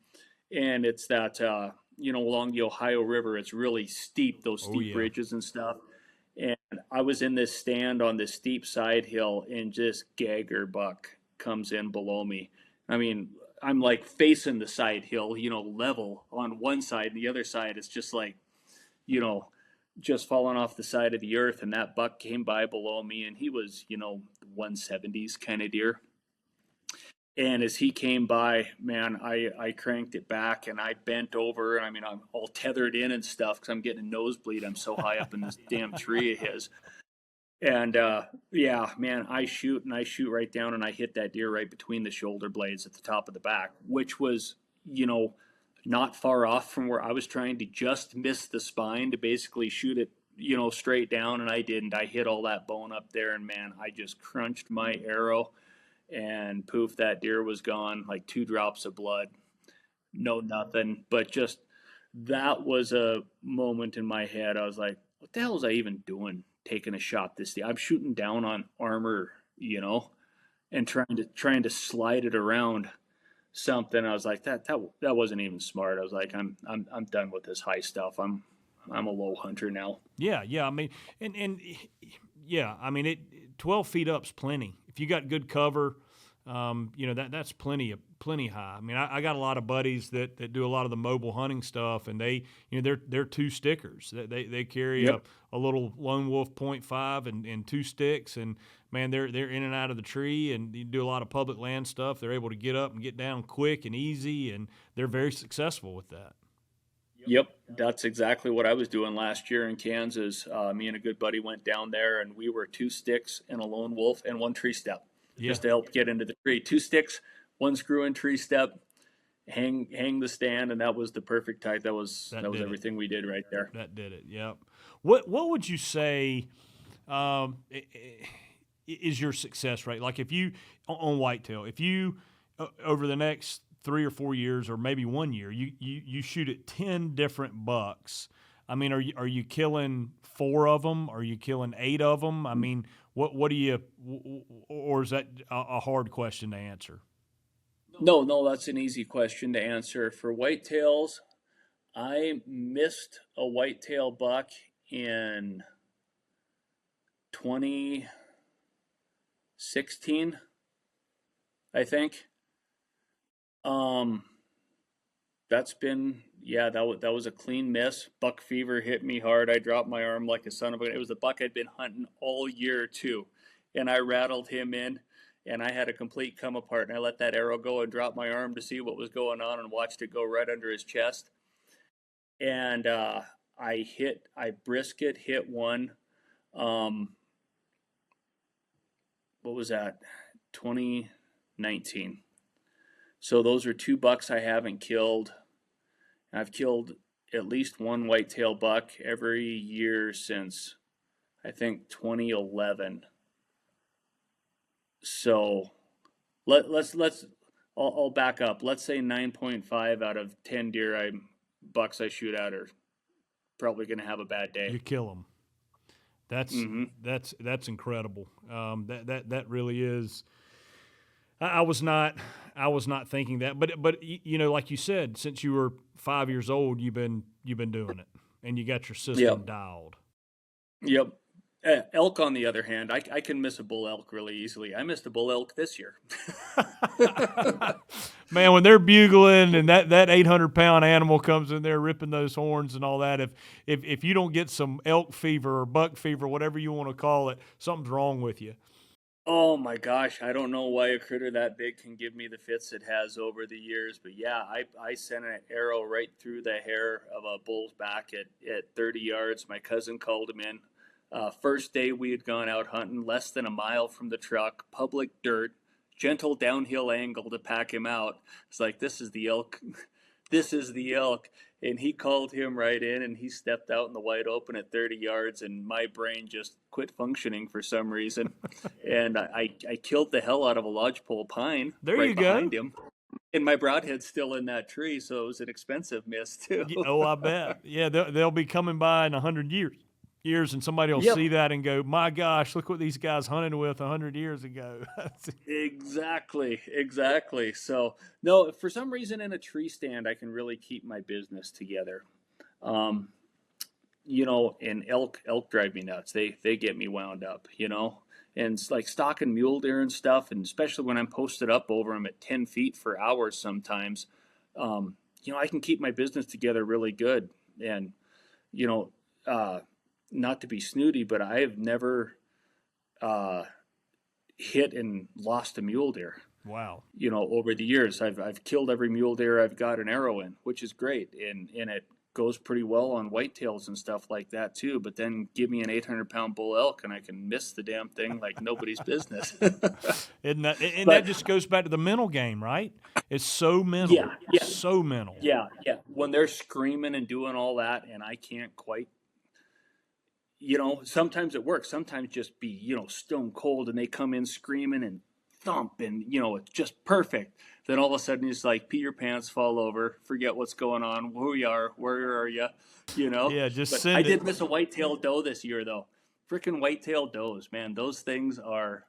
And it's that, along the Ohio River, it's really steep, those Oh steep yeah. bridges and stuff. And I was in this stand on this steep side hill, and just Gagger buck comes in below me. I mean, I'm like facing the side hill, level on one side, and the other side is just like, you know, just falling off the side of the earth. And that buck came by below me, and he was, 170s kind of deer. And as he came by, man, I cranked it back and I bent over. I mean, I'm all tethered in and stuff because I'm getting a nosebleed. I'm so high up in this damn tree of his. And yeah, man, I shoot and I shoot right down and I hit that deer right between the shoulder blades at the top of the back, which was, you know, not far off from where I was trying to just miss the spine to basically shoot it, straight down. And I didn't. I hit all that bone up there, and man, I just crunched my arrow, and poof, that deer was gone, like 2 drops of blood, no nothing. But just that was a moment in my head. I was like, what the hell was I even doing taking a shot this day? I'm shooting down on armor, and trying to slide it around something. I was like, that wasn't even smart. I was like, I'm done with this high stuff. I'm a low hunter now. Yeah, yeah. I mean, and yeah, I mean, 12 feet up's plenty. If you got good cover, that's plenty high. I mean, I got a lot of buddies that do a lot of the mobile hunting stuff, and they're two stickers. They carry Yep. a little lone wolf .5 and two sticks, and man, they're in and out of the tree, and you do a lot of public land stuff. They're able to get up and get down quick and easy, and they're very successful with that. Yep, that's exactly what I was doing last year in Kansas. Me and a good buddy went down there, and we were 2 sticks and a lone wolf and one tree step, Yeah, just to help get into the tree. 2 sticks, one screw in tree step, hang the stand, and that was the perfect type. That was that that was did it. everything we did right there. That did it. Yep. What would you say is your success rate? Like if you on whitetail, if you over the next 3 or 4 years, or maybe 1 year, you shoot at 10 different bucks. I mean, are you killing four of them? Are you killing eight of them? I mean, what do you, or is that a hard question to answer? No, no, that's an easy question to answer. For whitetails, I missed a whitetail buck in 2016, I think. Um, that's been, yeah, that was a clean miss. Buck fever hit me hard. I dropped my arm like a son of a. It was a buck I'd been hunting all year too, and I rattled him in, and I had a complete come apart. And I let that arrow go and dropped my arm to see what was going on, and watched it go right under his chest. And I brisket hit one. Um, what was that? 2019. So those are 2 bucks I haven't killed. I've killed at least one whitetail buck every year since I think 2011. So let's I'll back up. Let's say 9.5 out of 10 deer bucks I shoot at are probably going to have a bad day. You kill them. That's Hmm. that's incredible. That really is. I was not thinking that, but you know, like you said, since you were 5 years old, you've been doing it, and you got your system Yep. dialed. Yep. Elk, on the other hand, I can miss a bull elk really easily. I missed a bull elk this year. Man, when they're bugling and that 800-pound animal comes in there ripping those horns and all that, if you don't get some elk fever or buck fever, whatever you want to call it, something's wrong with you. Oh my gosh, I don't know why a critter that big can give me the fits it has over the years, but yeah, I sent an arrow right through the hair of a bull's back at 30 yards. My cousin called him in. First day we had gone out hunting, less than a mile from the truck, public dirt, gentle downhill angle to pack him out. It's like, this is the elk. This is the elk. And he called him right in, and he stepped out in the wide open at 30 yards, and my brain just quit functioning for some reason. And I killed the hell out of a lodgepole pine There you right go. behind him. And my broadhead's still in that tree, so it was an expensive miss too. Oh, I bet. Yeah, they'll be coming by in 100 years, and somebody will Yep. see that and go, "My gosh, look what these guys hunted with 100 years ago." Exactly, exactly. So no, for some reason in a tree stand, I can really keep my business together. Um, and elk drive me nuts. They get me wound up. And it's like stalking mule deer and stuff, and especially when I'm posted up over them at 10 feet for hours sometimes. I can keep my business together really good. And you know, uh, not to be snooty, but I have never uh, hit and lost a mule deer. Wow. Over the years, I've killed every mule deer I've got an arrow in, which is great, and it goes pretty well on whitetails and stuff like that too. But then give me an 800-pound bull elk, and I can miss the damn thing like nobody's business. Isn't that, and that But just goes back to the mental game, right? It's so mental, yeah, yeah, so mental. yeah, yeah. When they're screaming and doing all that, and I can't quite, sometimes it works. Sometimes just be, stone cold, and they come in screaming and thump, and it's just perfect. Then all of a sudden it's like pee your pants, fall over, forget what's going on, who you are, where are you, you know. Yeah, just But I send it. did miss a white-tailed doe this year though. Freaking white-tailed does, man, those things are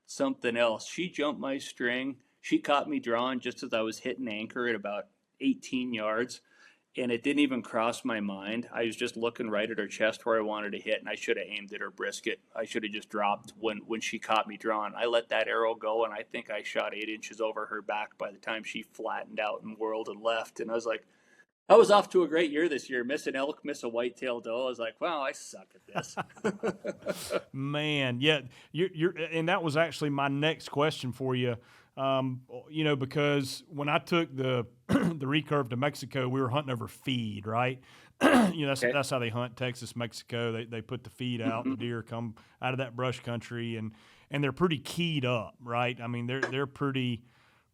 something else. She jumped my string. She caught me drawing just as I was hitting anchor at about 18 yards, and it didn't even cross my mind. I was just looking right at her chest where I wanted to hit, and I should have aimed at her brisket. I should have just dropped when she caught me drawing. I let that arrow go, and I think I shot 8 inches over her back by the time she flattened out and whirled and left. And I was like, I was off to a great year this year. Miss an elk, miss a white-tailed doe. I was like, wow, I suck at this. Man, yeah, and that was actually my next question for you. Because when I took the the recurve to Mexico, we were hunting over feed, right? That's Okay. that's how they hunt Texas, Mexico. They put the feed out, and the Mm-hmm. deer come out of that brush country, and they're pretty keyed up, right? I mean, they're pretty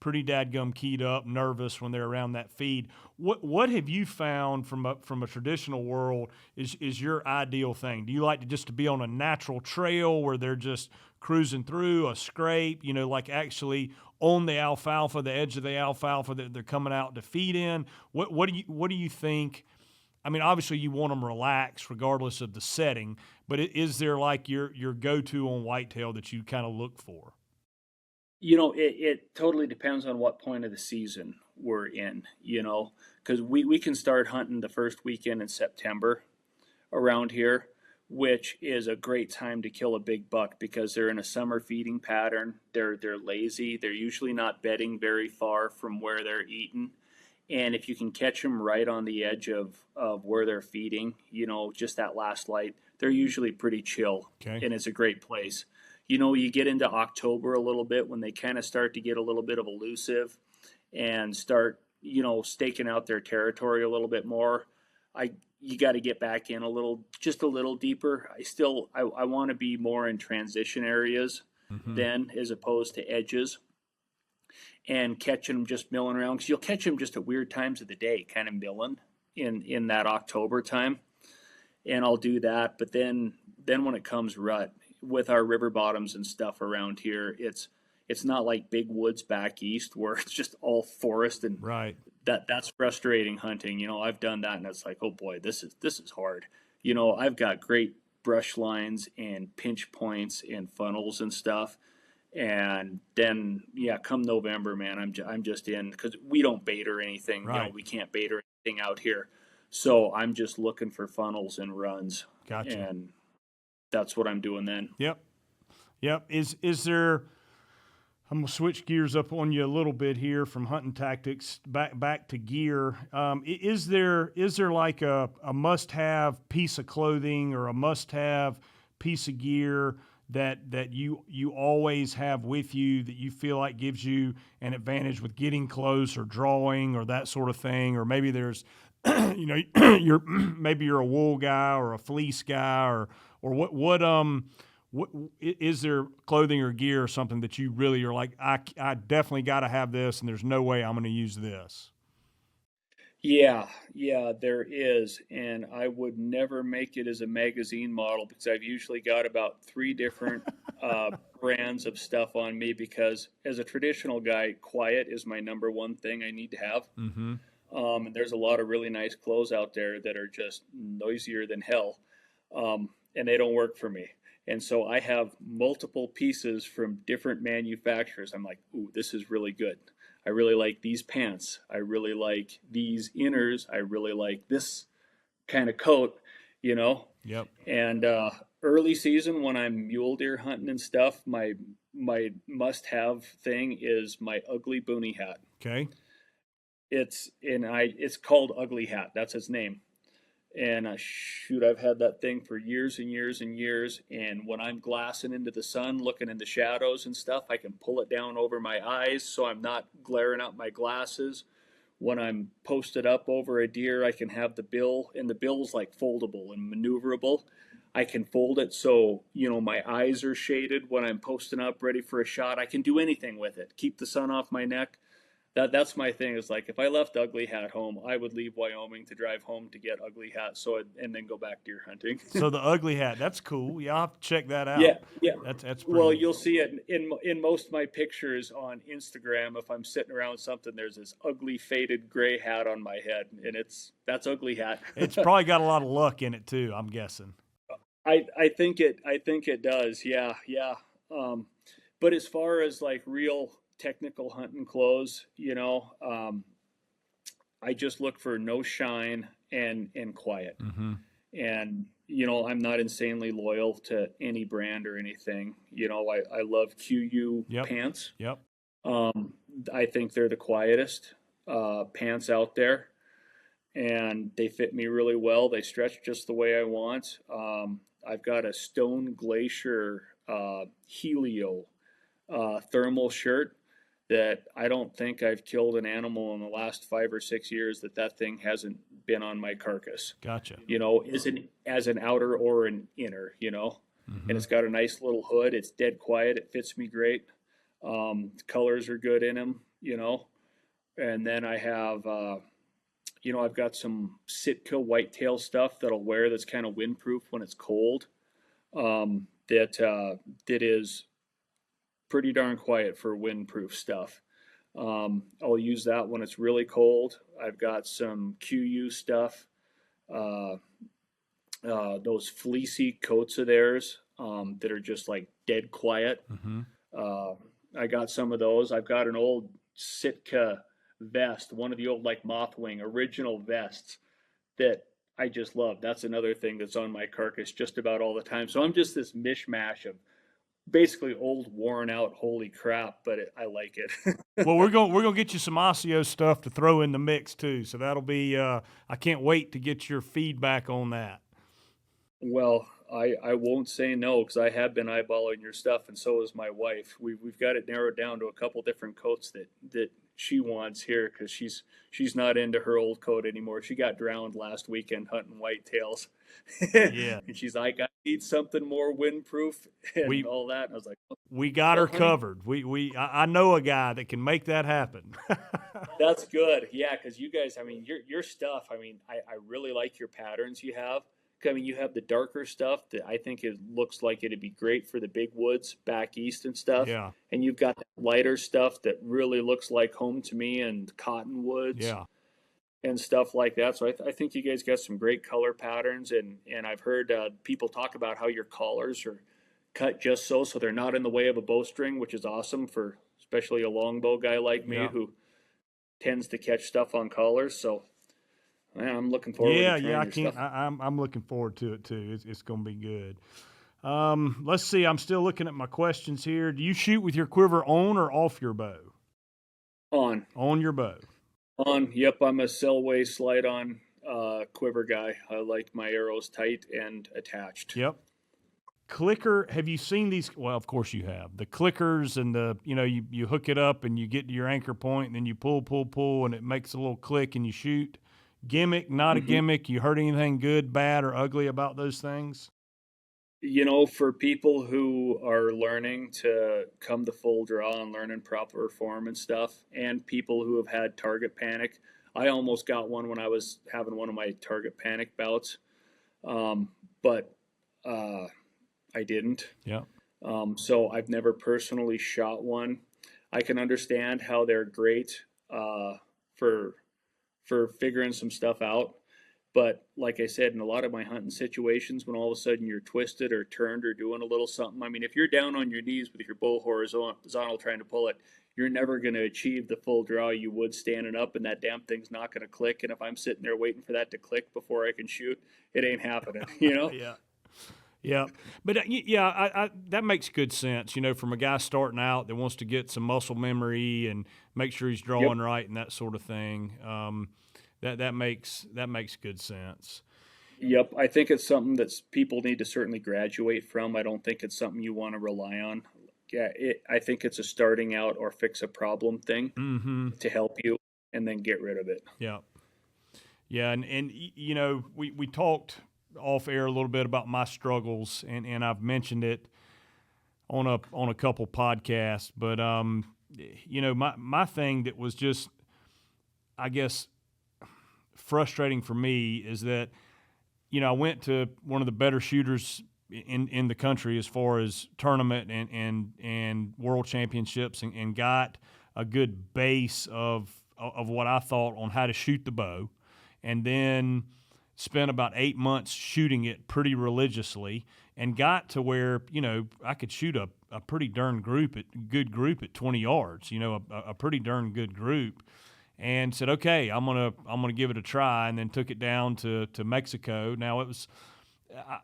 dadgum keyed up, nervous when they're around that feed. What have you found from a traditional world is your ideal thing? Do you like to be on a natural trail where they're just cruising through a scrape, like actually on the alfalfa, the edge of the alfalfa that they're coming out to feed in? What do you think? I mean, obviously you want them relaxed regardless of the setting, but is there like your go-to on whitetail that you kind of look for? It totally depends on what point of the season we're in, because we can start hunting the first weekend in September around here, which is a great time to kill a big buck because they're in a summer feeding pattern. They're lazy. They're usually not bedding very far from where they're eating. And if you can catch them right on the edge of where they're feeding, just that last light, they're usually pretty chill, Okay. and it's a great place. You get into October a little bit when they kind of start to get a little bit of elusive and start, staking out their territory a little bit more. You got to get back in just a little deeper. I want to be more in transition areas Mm-hmm. then as opposed to edges and catching them just milling around because you'll catch them just at weird times of the day, kind of milling in that October time, and I'll do that. But then when it comes rut with our river bottoms and stuff around here, it's not like big woods back east where it's just all forest and Right. that's frustrating hunting. I've done that and it's like, oh boy, this is hard. I've got great brush lines and pinch points and funnels and stuff. And then, yeah, come November, man, I'm just in, because we don't bait or anything. Right. We can't bait or anything out here. So I'm just looking for funnels and runs. Gotcha. And that's what I'm doing then. Yep. Is there? I'm gonna switch gears up on you a little bit here from hunting tactics back to gear. Is there like a must-have piece of clothing or a must-have piece of gear that you always have with you that you feel like gives you an advantage with getting close or drawing or that sort of thing? Or maybe there's you're a wool guy or a fleece guy or what is there clothing or gear or something that you really are like, I definitely got to have this and there's no way I'm going to use this? Yeah, there is. And I would never make it as a magazine model because I've usually got about 3 different brands of stuff on me, because as a traditional guy, quiet is my number one thing I need to have. Mm-hmm. And there's a lot of really nice clothes out there that are just noisier than hell. And they don't work for me. And so I have multiple pieces from different manufacturers. I'm like, ooh, this is really good. I really like these pants. I really like these inners. I really like this kind of coat, Yep. And early season when I'm mule deer hunting and stuff, my must-have thing is my ugly boonie hat. Okay. It's called Ugly Hat. That's its name. And shoot, I've had that thing for years and years and years. And when I'm glassing into the sun, looking in the shadows and stuff, I can pull it down over my eyes so I'm not glaring out my glasses. When I'm posted up over a deer, I can have the bill, and the bill's like foldable and maneuverable. I can fold it so, my eyes are shaded when I'm posting up ready for a shot. I can do anything with it. Keep the sun off my neck. That's my thing. Is like, if I left Ugly Hat home, I would leave Wyoming to drive home to get Ugly Hat, and then go back deer hunting. So the Ugly Hat, that's cool. Yeah, I'll have to check that out. Yeah. That's pretty well, neat. You'll see it in most of my pictures on Instagram. If I'm sitting around something, there's this ugly faded gray hat on my head, and that's Ugly Hat. It's probably got a lot of luck in it too, I'm guessing. I think it does. Yeah. But as far as like real technical hunting clothes, I just look for no shine and quiet. Mm-hmm. And I'm not insanely loyal to any brand or anything. I love QU pants. Yep. I think they're the quietest pants out there, and they fit me really well. They stretch just the way I want. I've got a Stone Glacier Helio thermal shirt that I don't think I've killed an animal in the last 5 or 6 years that thing hasn't been on my carcass. Gotcha. As an outer or an inner, Mm-hmm. And it's got a nice little hood. It's dead quiet. It fits me great. Colors are good in them, And then I have, I've got some Sitka whitetail stuff that I'll wear that's kind of windproof when it's cold. That is pretty darn quiet for windproof stuff. I'll use that when it's really cold. I've got some QU stuff, those fleecy coats of theirs that are just like dead quiet. Mm-hmm. I got some of those. I've got an old Sitka vest, one of the old like Mothwing original vests that I just love. That's another thing that's on my carcass just about all the time. So I'm just this mishmash of basically old, worn out, holy crap, but I like it. Well, we're gonna get you some Osseo stuff to throw in the mix too. So that'll be. I can't wait to get your feedback on that. Well, I won't say no, because I have been eyeballing your stuff, and so is my wife. We've got it narrowed down to a couple different coats that she wants here, because she's not into her old coat anymore. She got drowned last weekend hunting whitetails. Yeah. And she's like, I need something more windproof and all that. And I was like, we got her covered. I know a guy that can make that happen. That's good. Yeah, because you guys, I mean, your stuff, I mean, I really like your patterns you have. I mean, you have the darker stuff that I think it looks like it'd be great for the big woods back east and stuff. Yeah. And you've got the lighter stuff that really looks like home to me and cottonwoods. Yeah. and stuff like that. So I think you guys got some great color patterns, and I've heard people talk about how your collars are cut just so they're not in the way of a bowstring, which is awesome for especially a longbow guy like me Yeah. who tends to catch stuff on collars. So man, I'm looking forward Yeah, to yeah, trying I your can't. stuff. I'm looking forward to it too. It's going to be good. Let's see. I'm still looking at my questions here. Do you shoot with your quiver on or off your bow? On. On your bow. On. Yep, I'm a Selway slide on quiver guy. I like my arrows tight and attached. Yep. Clicker. Have you seen these? Well, of course you have. The clickers and you hook it up and you get to your anchor point and then you pull and it makes a little click and you shoot. Gimmick, not a gimmick. You heard anything good, bad, or ugly about those things? For people who are learning to come to full draw and learning proper form and stuff, and people who have had target panic, I almost got one when I was having one of my target panic bouts, but I didn't. Yeah. So I've never personally shot one. I can understand how they're great for figuring some stuff out. But like I said, in a lot of my hunting situations, when all of a sudden you're twisted or turned or doing a little something, I mean, if you're down on your knees with your bow horizontal trying to pull it, you're never going to achieve the full draw you would standing up, and that damn thing's not going to click. And if I'm sitting there waiting for that to click before I can shoot, it ain't happening, Yeah. Yeah, but I that makes good sense. From a guy starting out that wants to get some muscle memory and make sure he's drawing right and that sort of thing. That makes good sense. Yep, I think it's something that people need to certainly graduate from. I don't think it's something you want to rely on. Yeah, I think it's a starting out or fix a problem thing to help you, and then get rid of it. Yeah, yeah, and we talked off air a little bit about my struggles, and I've mentioned it on a couple podcasts, but my thing that was just, I guess, frustrating for me is that I went to one of the better shooters in the country as far as tournament and world championships, and got a good base of what I thought on how to shoot the bow, and then spent about 8 months shooting it pretty religiously, and got to where I could shoot a pretty darn good group at 20 yards, a pretty darn good group, and said, okay, I'm gonna give it a try, and then took it down to Mexico. Now it was,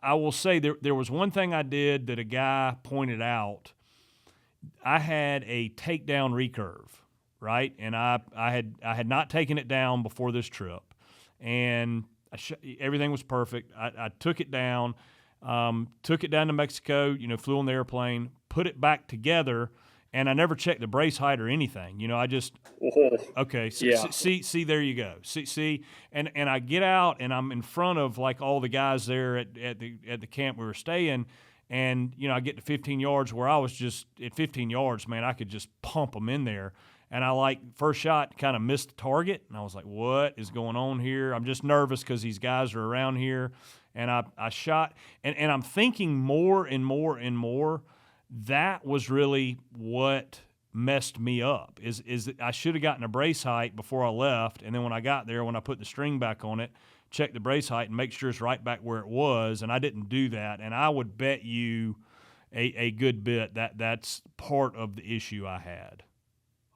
I will say there was one thing I did that a guy pointed out. I had a takedown recurve, right, and I had not taken it down before this trip, and everything was perfect. I took it down to Mexico, flew on the airplane, put it back together, and I never checked the brace height or anything. I just, okay, see, there you go. See, and I get out, and I'm in front of like all the guys there at the camp we were staying, and I get to 15 yards where I was just at 15 yards, man, I could just pump them in there. And I first shot kind of missed the target, and I was like, what is going on here? I'm just nervous because these guys are around here. And I shot, and I'm thinking more and more and more, that was really what messed me up, is that I should have gotten a brace height before I left, and then when I got there, when I put the string back on it, check the brace height and make sure it's right back where it was, and I didn't do that. And I would bet you a good bit that's part of the issue I had.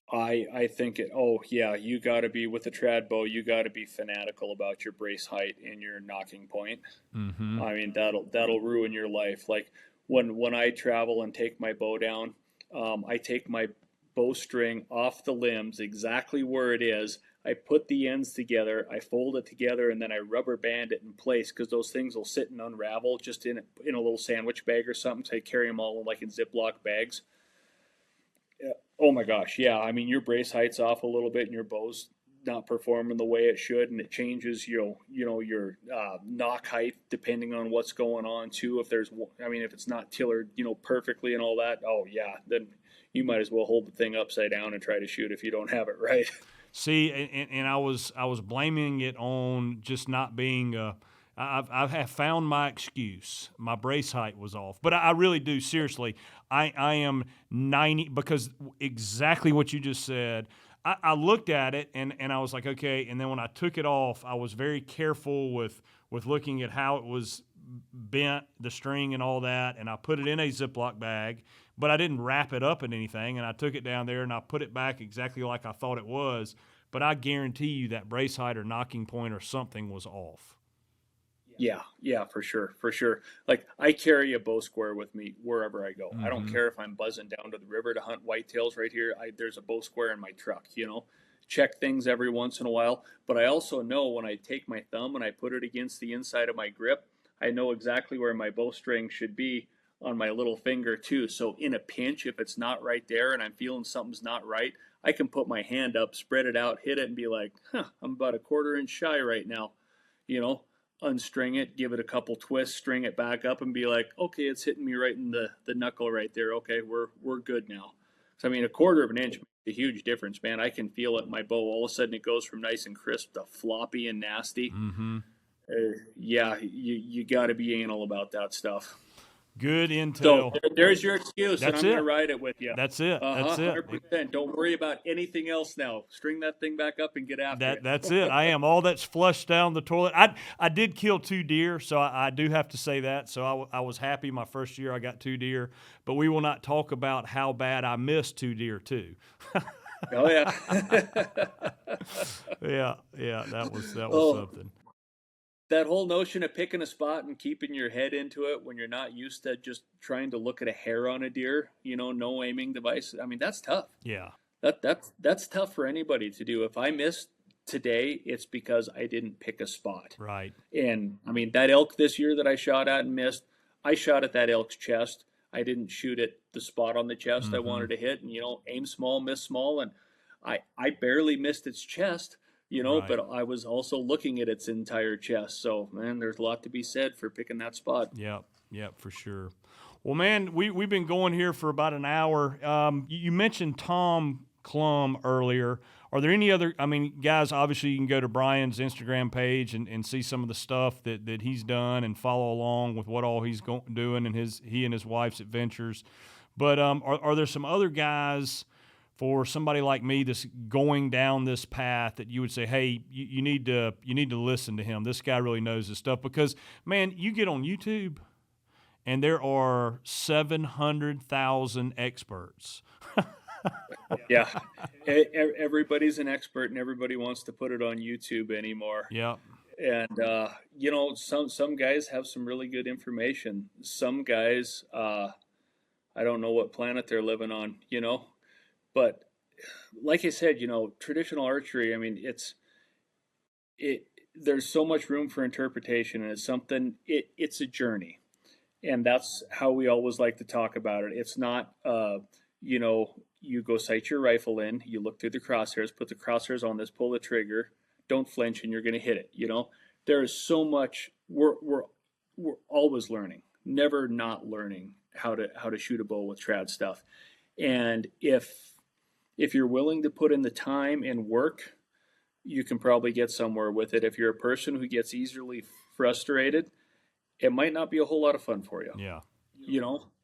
I think you got to be with the trad bow. You got to be fanatical about your brace height and your knocking point. Mm-hmm. I mean, that'll ruin your life. Like when I travel and take my bow down, I take my bowstring off the limbs exactly where it is. I put the ends together, I fold it together, and then I rubber band it in place, because those things will sit and unravel just in a little sandwich bag or something. So I carry them all in Ziploc bags. Oh my gosh, yeah. I mean, your brace height's off a little bit, and your bow's not performing the way it should, and it changes your knock height depending on what's going on too. If it's not tillered perfectly and all that, oh yeah, then you might as well hold the thing upside down and try to shoot if you don't have it right. See, and I was blaming it on just not being. I have found my excuse. My brace height was off, but I really do, seriously. I am 90, because exactly what you just said. I looked at it and I was like, okay. And then when I took it off, I was very careful with looking at how it was bent, the string and all that. And I put it in a Ziploc bag, but I didn't wrap it up in anything. And I took it down there and I put it back exactly like I thought it was. But I guarantee you that brace height or knocking point or something was off. Yeah, for sure. Like I carry a bow square with me wherever I go. I don't care if I'm buzzing down to the river to hunt whitetails right here. There's a bow square in my truck, check things every once in a while. But I also know when I take my thumb and I put it against the inside of my grip, I know exactly where my bowstring should be on my little finger too. So in a pinch, if it's not right there and I'm feeling something's not right, I can put my hand up, spread it out, hit it, and be like, I'm about a quarter inch shy right now, unstring it, give it a couple twists, string it back up, and be like, okay, it's hitting me right in the knuckle right there. Okay, we're good now. So I mean, a quarter of an inch makes a huge difference, man. I can feel it in my bow. All of a sudden, it goes from nice and crisp to floppy and nasty. Yeah, you got to be anal about that stuff. Good intel. So there's your excuse, That's and I'm going to ride it with you. That's it. That's it. 100%. Don't worry about anything else now. String that thing back up and get after it. That's it. I am. All that's flushed down the toilet. I did kill 2 deer, so I do have to say that. So I was happy my first year I got 2 deer, but we will not talk about how bad I missed 2 deer too. Oh yeah. yeah. That was something. That whole notion of picking a spot and keeping your head into it when you're not used to just trying to look at a hair on a deer, no aiming device. I mean, that's tough. Yeah. That's tough for anybody to do. If I missed today, it's because I didn't pick a spot. Right. And I mean, that elk this year that I shot at and missed, I shot at that elk's chest. I didn't shoot at the spot on the chest I wanted to hit, and aim small, miss small, and I barely missed its chest. Right. But I was also looking at its entire chest. So, man, there's a lot to be said for picking that spot. Yep, for sure. Well, man, we've been going here for about an hour. You mentioned Tom Clum earlier. Are there any other, guys, obviously you can go to Brian's Instagram page and see some of the stuff that he's done and follow along with what all he's doing and he and his wife's adventures. But are there some other guys for somebody like me that's going down this path that you would say, hey, you need to listen to him. This guy really knows his stuff. Because, man, you get on YouTube and there are 700,000 experts. Yeah. Everybody's an expert and everybody wants to put it on YouTube anymore. Yeah. And, some guys have some really good information. Some guys, I don't know what planet they're living on, But like I said, traditional archery, there's so much room for interpretation, and it's a journey. And that's how we always like to talk about it. It's not, you go sight your rifle in, you look through the crosshairs, put the crosshairs on this, pull the trigger, don't flinch, and you're going to hit it. There is so much, we're always learning, never not learning how to shoot a bow with trad stuff. And if you're willing to put in the time and work, you can probably get somewhere with it. If you're a person who gets easily frustrated, it might not be a whole lot of fun for you. Yeah.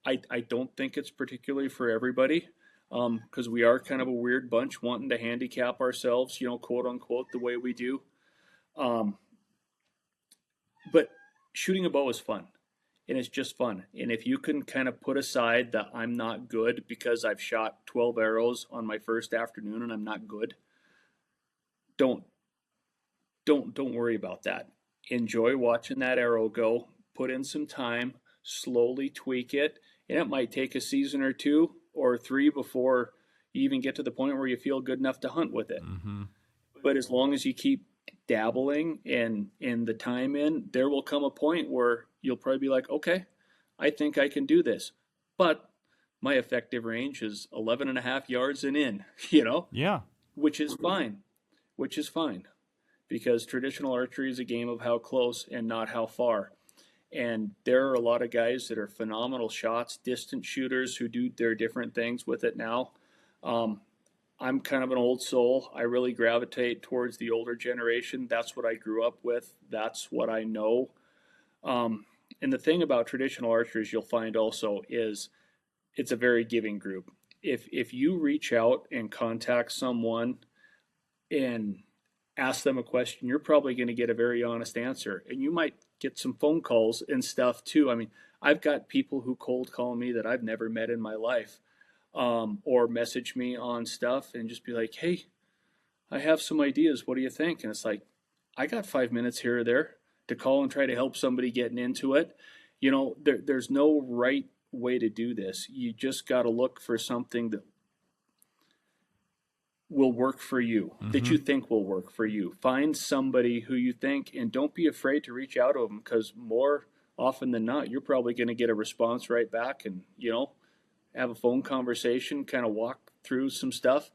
I don't think it's particularly for everybody, because we are kind of a weird bunch wanting to handicap ourselves, quote unquote, the way we do. But shooting a bow is fun. And it's just fun. And if you can kind of put aside that I'm not good because I've shot 12 arrows on my first afternoon and I'm not good, don't worry about that. Enjoy watching that arrow go. Put in some time, slowly tweak it, and it might take a season or 2 or 3 before you even get to the point where you feel good enough to hunt with it. But as long as you keep dabbling and the time in, there will come a point where you'll probably be like, okay, I think I can do this. But my effective range is 11 and a half yards and in, Yeah. Which is fine. Because traditional archery is a game of how close and not how far. And there are a lot of guys that are phenomenal shots, distant shooters who do their different things with it now. I'm kind of an old soul. I really gravitate towards the older generation. That's what I grew up with. That's what I know. And the thing about traditional archers you'll find also is it's a very giving group. if you reach out and contact someone and ask them a question, you're probably going to get a very honest answer. And you might get some phone calls and stuff too. I mean, I've got people who cold call me that I've never met in my life, or message me on stuff and just be like, hey, I have some ideas. What do you think? And it's like, I got 5 minutes here or there to call and try to help somebody getting into it. There's no right way to do this. You just got to look for something that will work for you, that you think will work for you. Find somebody who you think, and don't be afraid to reach out to them, because more often than not, you're probably going to get a response right back, and have a phone conversation, kind of walk through some stuff,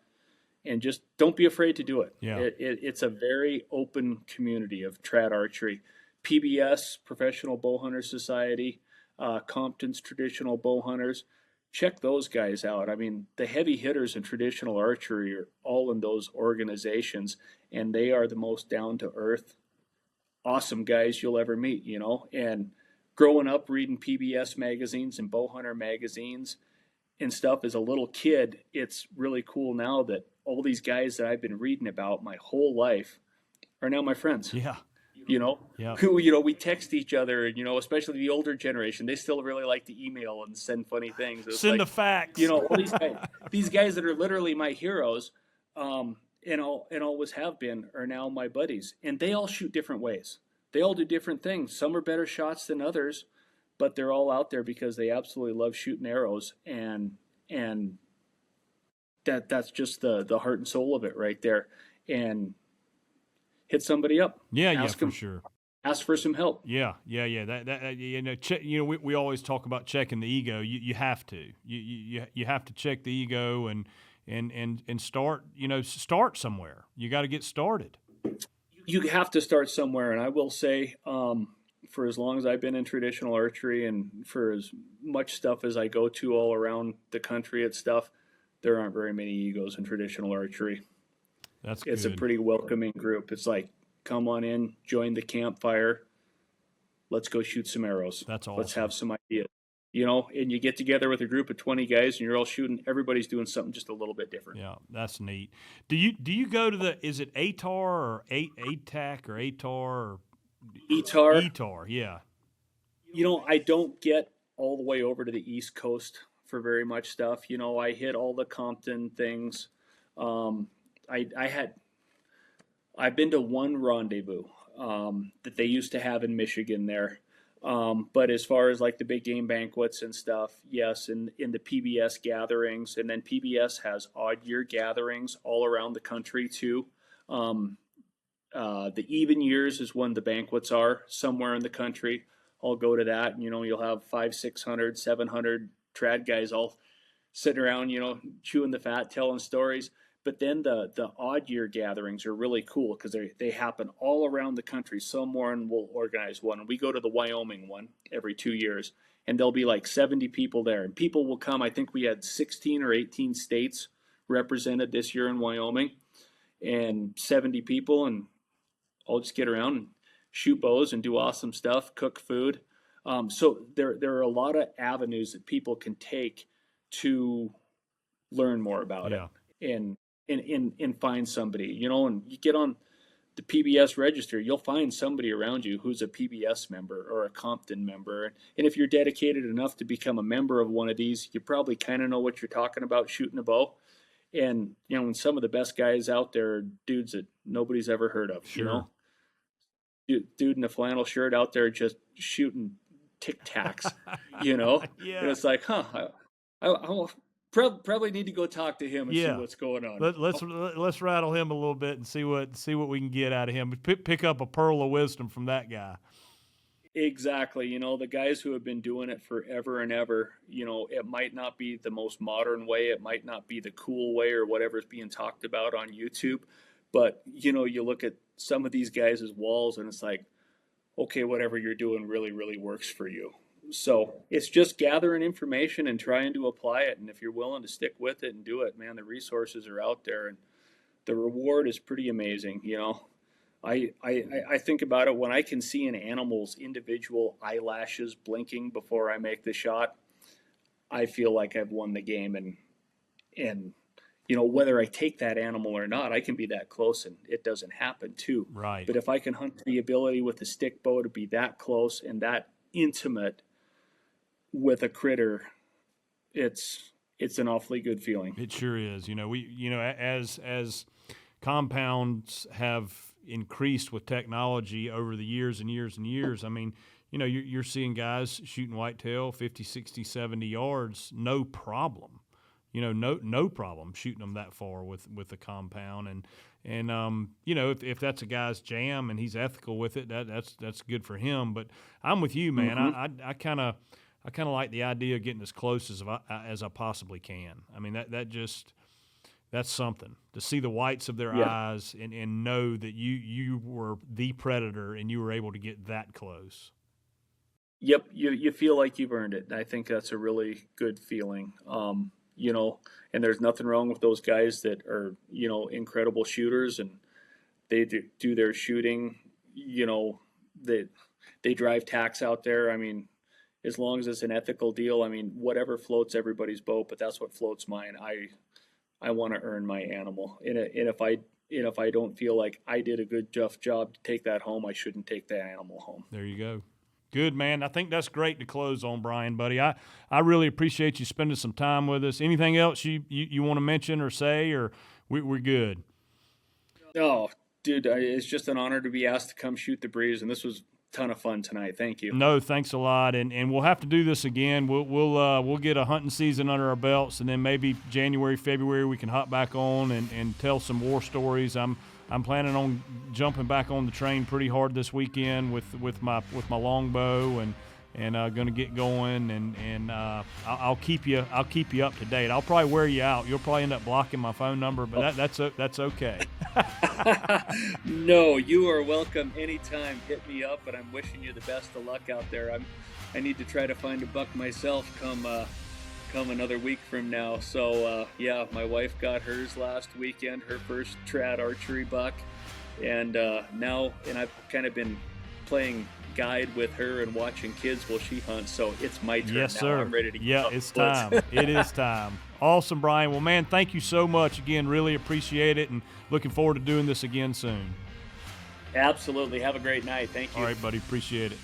and just don't be afraid to do it. Yeah. It's a very open community of trad archery. PBS, Professional Bowhunter Society, Compton's Traditional Bowhunters. Check those guys out. I mean, the heavy hitters in traditional archery are all in those organizations, and they are the most down-to-earth, awesome guys you'll ever meet, And growing up reading PBS magazines and Bowhunter magazines and stuff as a little kid, it's really cool now that all these guys that I've been reading about my whole life are now my friends. Yeah. Who, we text each other, and, especially the older generation, they still really like to email and send funny things. It's Send the facts. all these guys that are literally my heroes, and always have been, are now my buddies. And they all shoot different ways. They all do different things. Some are better shots than others, but they're all out there because they absolutely love shooting arrows. And that's just the heart and soul of it right there. And hit somebody up. Ask them, for sure. Ask for some help. Yeah. That we always talk about checking the ego. You have to. You have to check the ego and start. Start somewhere. You got to get started. You have to start somewhere, and I will say, for as long as I've been in traditional archery, and for as much stuff as I go to all around the country at stuff, there aren't very many egos in traditional archery. It's a pretty welcoming group. It's like, come on in, join the campfire. Let's go shoot some arrows. That's awesome. Let's have some ideas. And you get together with a group of 20 guys and you're all shooting. Everybody's doing something just a little bit different. Yeah, that's neat. Do you go to is it ATAR or ATAC or ATAR or ETAR? ETAR, yeah. I don't get all the way over to the East Coast for very much stuff. I hit all the Compton things. I've been to one rendezvous that they used to have in Michigan there. But as far as like the big game banquets and stuff, yes, in the PBS gatherings, and then PBS has odd year gatherings all around the country too. The even years is when the banquets are somewhere in the country. I'll go to that, and you'll have 500, 600, 700 trad guys all sitting around, chewing the fat, telling stories. But then the odd year gatherings are really cool because they happen all around the country. Someone will organize one. And we go to the Wyoming one every 2 years, and there'll be like 70 people there. And people will come. I think we had 16 or 18 states represented this year in Wyoming, and 70 people. And I'll just get around and shoot bows and do awesome stuff, cook food. So there are a lot of avenues that people can take to learn more about it. And find somebody, and you get on the PBS register, you'll find somebody around you who's a PBS member or a Compton member. And if you're dedicated enough to become a member of one of these, you probably kind of know what you're talking about shooting a bow. And, and some of the best guys out there are dudes that nobody's ever heard of, Sure. Dude in a flannel shirt out there just shooting Tic Tacs, Yeah. And it's like, I probably need to go talk to him and see what's going on. Let's rattle him a little bit and see what we can get out of him. Pick up a pearl of wisdom from that guy. Exactly. The guys who have been doing it forever and ever, it might not be the most modern way. It might not be the cool way or whatever's being talked about on YouTube. But, you look at some of these guys' walls and it's like, okay, whatever you're doing really, really works for you. So it's just gathering information and trying to apply it. And if you're willing to stick with it and do it, man, the resources are out there and the reward is pretty amazing. I think about it when I can see an animal's individual eyelashes blinking before I make the shot. I feel like I've won the game, and And whether I take that animal or not, I can be that close and it doesn't happen too. Right. But if I can hunt the ability with the stick bow to be that close and that intimate with a critter, it's an awfully good feeling. It sure is. As compounds have increased with technology over the years and years and years, I mean, you're seeing guys shooting whitetail 50, 60, 70 yards, no problem. No problem shooting them that far with the compound, and if that's a guy's jam and he's ethical with it, that's good for him. But I'm with you, man. Mm-hmm. I kind of like the idea of getting as close as I possibly can. I mean, that's something to see the whites of their eyes and know that you were the predator and you were able to get that close. Yep, you feel like you've earned it. I think that's a really good feeling. And there's nothing wrong with those guys that are, incredible shooters and they do their shooting, they drive tacks out there. I mean, as long as it's an ethical deal, I mean, whatever floats everybody's boat, but that's what floats mine. I want to earn my animal. And if I don't feel like I did a good job to take that home, I shouldn't take that animal home. There you go. Good, man. I think that's great to close on, Brian, buddy. I really appreciate you spending some time with us. Anything else you want to mention or say, or we're good? Oh, dude, it's just an honor to be asked to come shoot the breeze, and this was a ton of fun tonight. Thank you. No, thanks a lot, and we'll have to do this again. We'll get a hunting season under our belts, and then maybe January, February we can hop back on and tell some war stories. I'm planning on jumping back on the train pretty hard this weekend with my longbow and going to get going and I'll keep you up to date. I'll probably wear you out. You'll probably end up blocking my phone number, but that's okay. No, you are welcome anytime. Hit me up, and I'm wishing you the best of luck out there. I need to try to find a buck myself come another week from now. So my wife got hers last weekend, her first trad archery buck, and I've kind of been playing guide with her and watching kids while she hunts. So it's my turn. Yes, now. Sir. I'm ready to get up. It's time. It is time. Awesome, Brian. Well, man, thank you so much again. Really appreciate it, and looking forward to doing this again soon. Absolutely. Have a great night. Thank you. All right, buddy. Appreciate it.